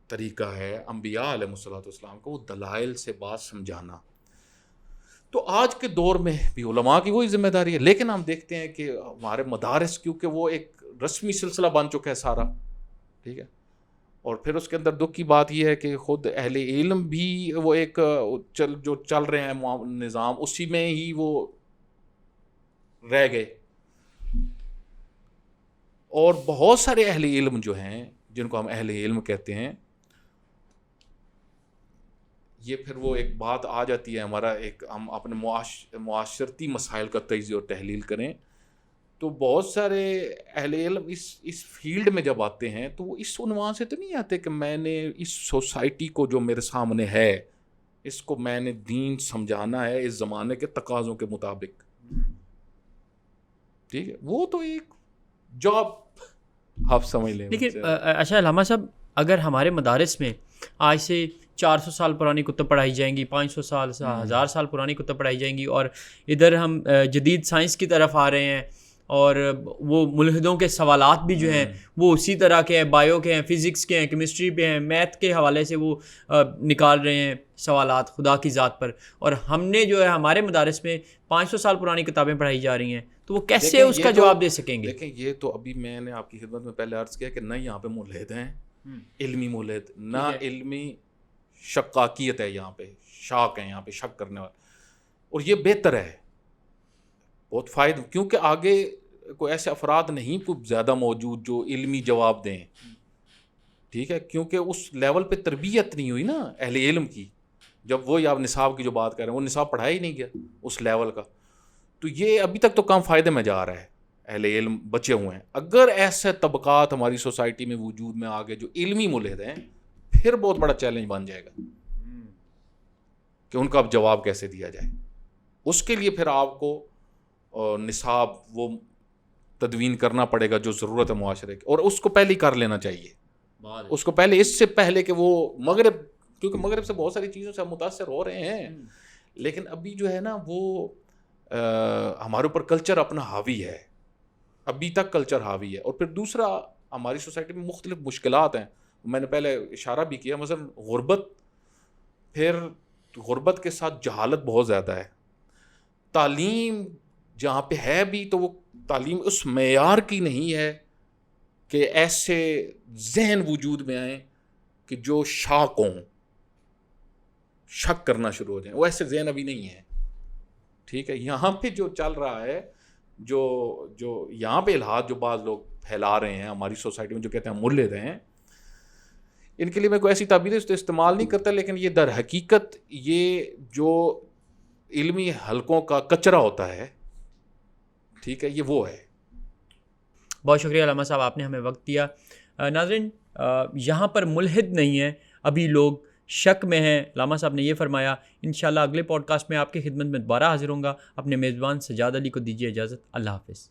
طریقہ ہے انبیاء علیہ السلام کو، وہ دلائل سے بات سمجھانا. تو آج کے دور میں بھی علماء کی وہی ذمہ داری ہے. لیکن ہم دیکھتے ہیں کہ ہمارے مدارس، کیونکہ وہ ایک رسمی سلسلہ بن چکا ہے سارا، ٹھیک ہے، اور پھر اس کے اندر دکھ کی بات یہ ہے کہ خود اہل علم بھی وہ ایک جو چل رہے ہیں نظام، اسی میں ہی وہ رہ گئے. اور بہت سارے اہل علم جو ہیں، جن کو ہم اہل علم کہتے ہیں، یہ پھر وہ ایک بات آ جاتی ہے ہمارا ایک، ہم اپنے معاشرتی مسائل کا تجزیہ اور تحلیل کریں تو بہت سارے اہل علم اس فیلڈ میں جب آتے ہیں تو وہ اس عنوان سے تو نہیں آتے کہ میں نے اس سوسائٹی کو جو میرے سامنے ہے اس کو میں نے دین سمجھانا ہے اس زمانے کے تقاضوں کے مطابق. ٹھیک ہے، وہ تو ایک جاب آپ سمجھ لیں. لیکن اچھا علامہ صاحب، اگر ہمارے مدارس میں آج سے 400 سال پرانی کتب پڑھائی جائیں گی، 500 سال 1000 سال پرانی کتب پڑھائی جائیں گی، اور ادھر ہم جدید سائنس کی طرف آ رہے ہیں اور وہ ملحدوں کے سوالات بھی جو ہیں وہ اسی طرح کے ہیں، بایو کے ہیں، فزکس کے ہیں، کیمسٹری پہ ہیں، میتھ کے حوالے سے وہ نکال رہے ہیں سوالات خدا کی ذات پر، اور ہم نے جو ہے ہمارے مدارس میں 500 سال پرانی کتابیں پڑھائی جا رہی ہیں، تو وہ کیسے اس کا جواب دے سکیں گے؟ دیکھیں یہ تو ابھی میں نے آپ کی خدمت میں پہلے عرض کیا کہ نہ یہاں پہ ملحد ہیں، علمی ملحد، نہ علمی شکاکیت ہے، یہاں پہ شاک ہے، یہاں پہ شک کرنے والا. اور یہ بہتر ہے، بہت فائدہ، کیونکہ آگے کوئی ایسے افراد نہیں کوئی زیادہ موجود جو علمی جواب دیں. ٹھیک ہے، کیونکہ اس لیول پہ تربیت نہیں ہوئی نا اہل علم کی. جب وہ یا نصاب کی جو بات کر رہے ہیں وہ نصاب پڑھایا ہی نہیں گیا اس لیول کا، تو یہ ابھی تک تو کم فائدے میں جا رہا ہے. اہل علم بچے ہوئے ہیں. اگر ایسے طبقات ہماری سوسائٹی میں وجود میں آ گئے جو علمی ملحد ہیں، پھر بہت بڑا چیلنج بن جائے گا کہ ان کا اب جواب کیسے دیا جائے. اس کے لیے پھر آپ کو نصاب وہ تدوین کرنا پڑے گا جو ضرورت ہے معاشرے کی، اور اس کو پہلے ہی کر لینا چاہیے. اس کو پہلے، اس سے پہلے کہ وہ مغرب، کیونکہ مغرب سے بہت ساری چیزوں سے ہم متاثر ہو رہے ہیں، لیکن ابھی جو ہے نا وہ ہمارے اوپر کلچر اپنا حاوی ہے، ابھی تک کلچر حاوی ہے. اور پھر دوسرا، ہماری سوسائٹی میں مختلف مشکلات ہیں، میں نے پہلے اشارہ بھی کیا، مثلا غربت، پھر غربت کے ساتھ جہالت بہت زیادہ ہے. تعلیم جہاں پہ ہے بھی تو وہ تعلیم اس معیار کی نہیں ہے کہ ایسے ذہن وجود میں آئیں کہ جو شاک ہوں، شک کرنا شروع ہو جائیں. وہ ایسے ذہن ابھی نہیں ہے. ٹھیک ہے، یہاں پہ جو چل رہا ہے، جو یہاں پہ الہاد جو بعض لوگ پھیلا رہے ہیں ہماری سوسائٹی میں، جو کہتے ہیں ملحد ہیں، ان کے لیے میں کوئی ایسی تعبیر استعمال نہیں کرتا، لیکن یہ در حقیقت یہ جو علمی حلقوں کا کچرا ہوتا ہے، ٹھیک ہے، یہ وہ ہے. بہت شکریہ علامہ صاحب، آپ نے ہمیں وقت دیا. ناظرین، یہاں پر ملحد نہیں ہے، ابھی لوگ شک میں ہیں. علامہ صاحب نے یہ فرمایا. انشاءاللہ اگلے پوڈ کاسٹ میں آپ کی خدمت میں دوبارہ حاضر ہوں گا. اپنے میزبان سجاد علی کو دیجیے اجازت. اللہ حافظ.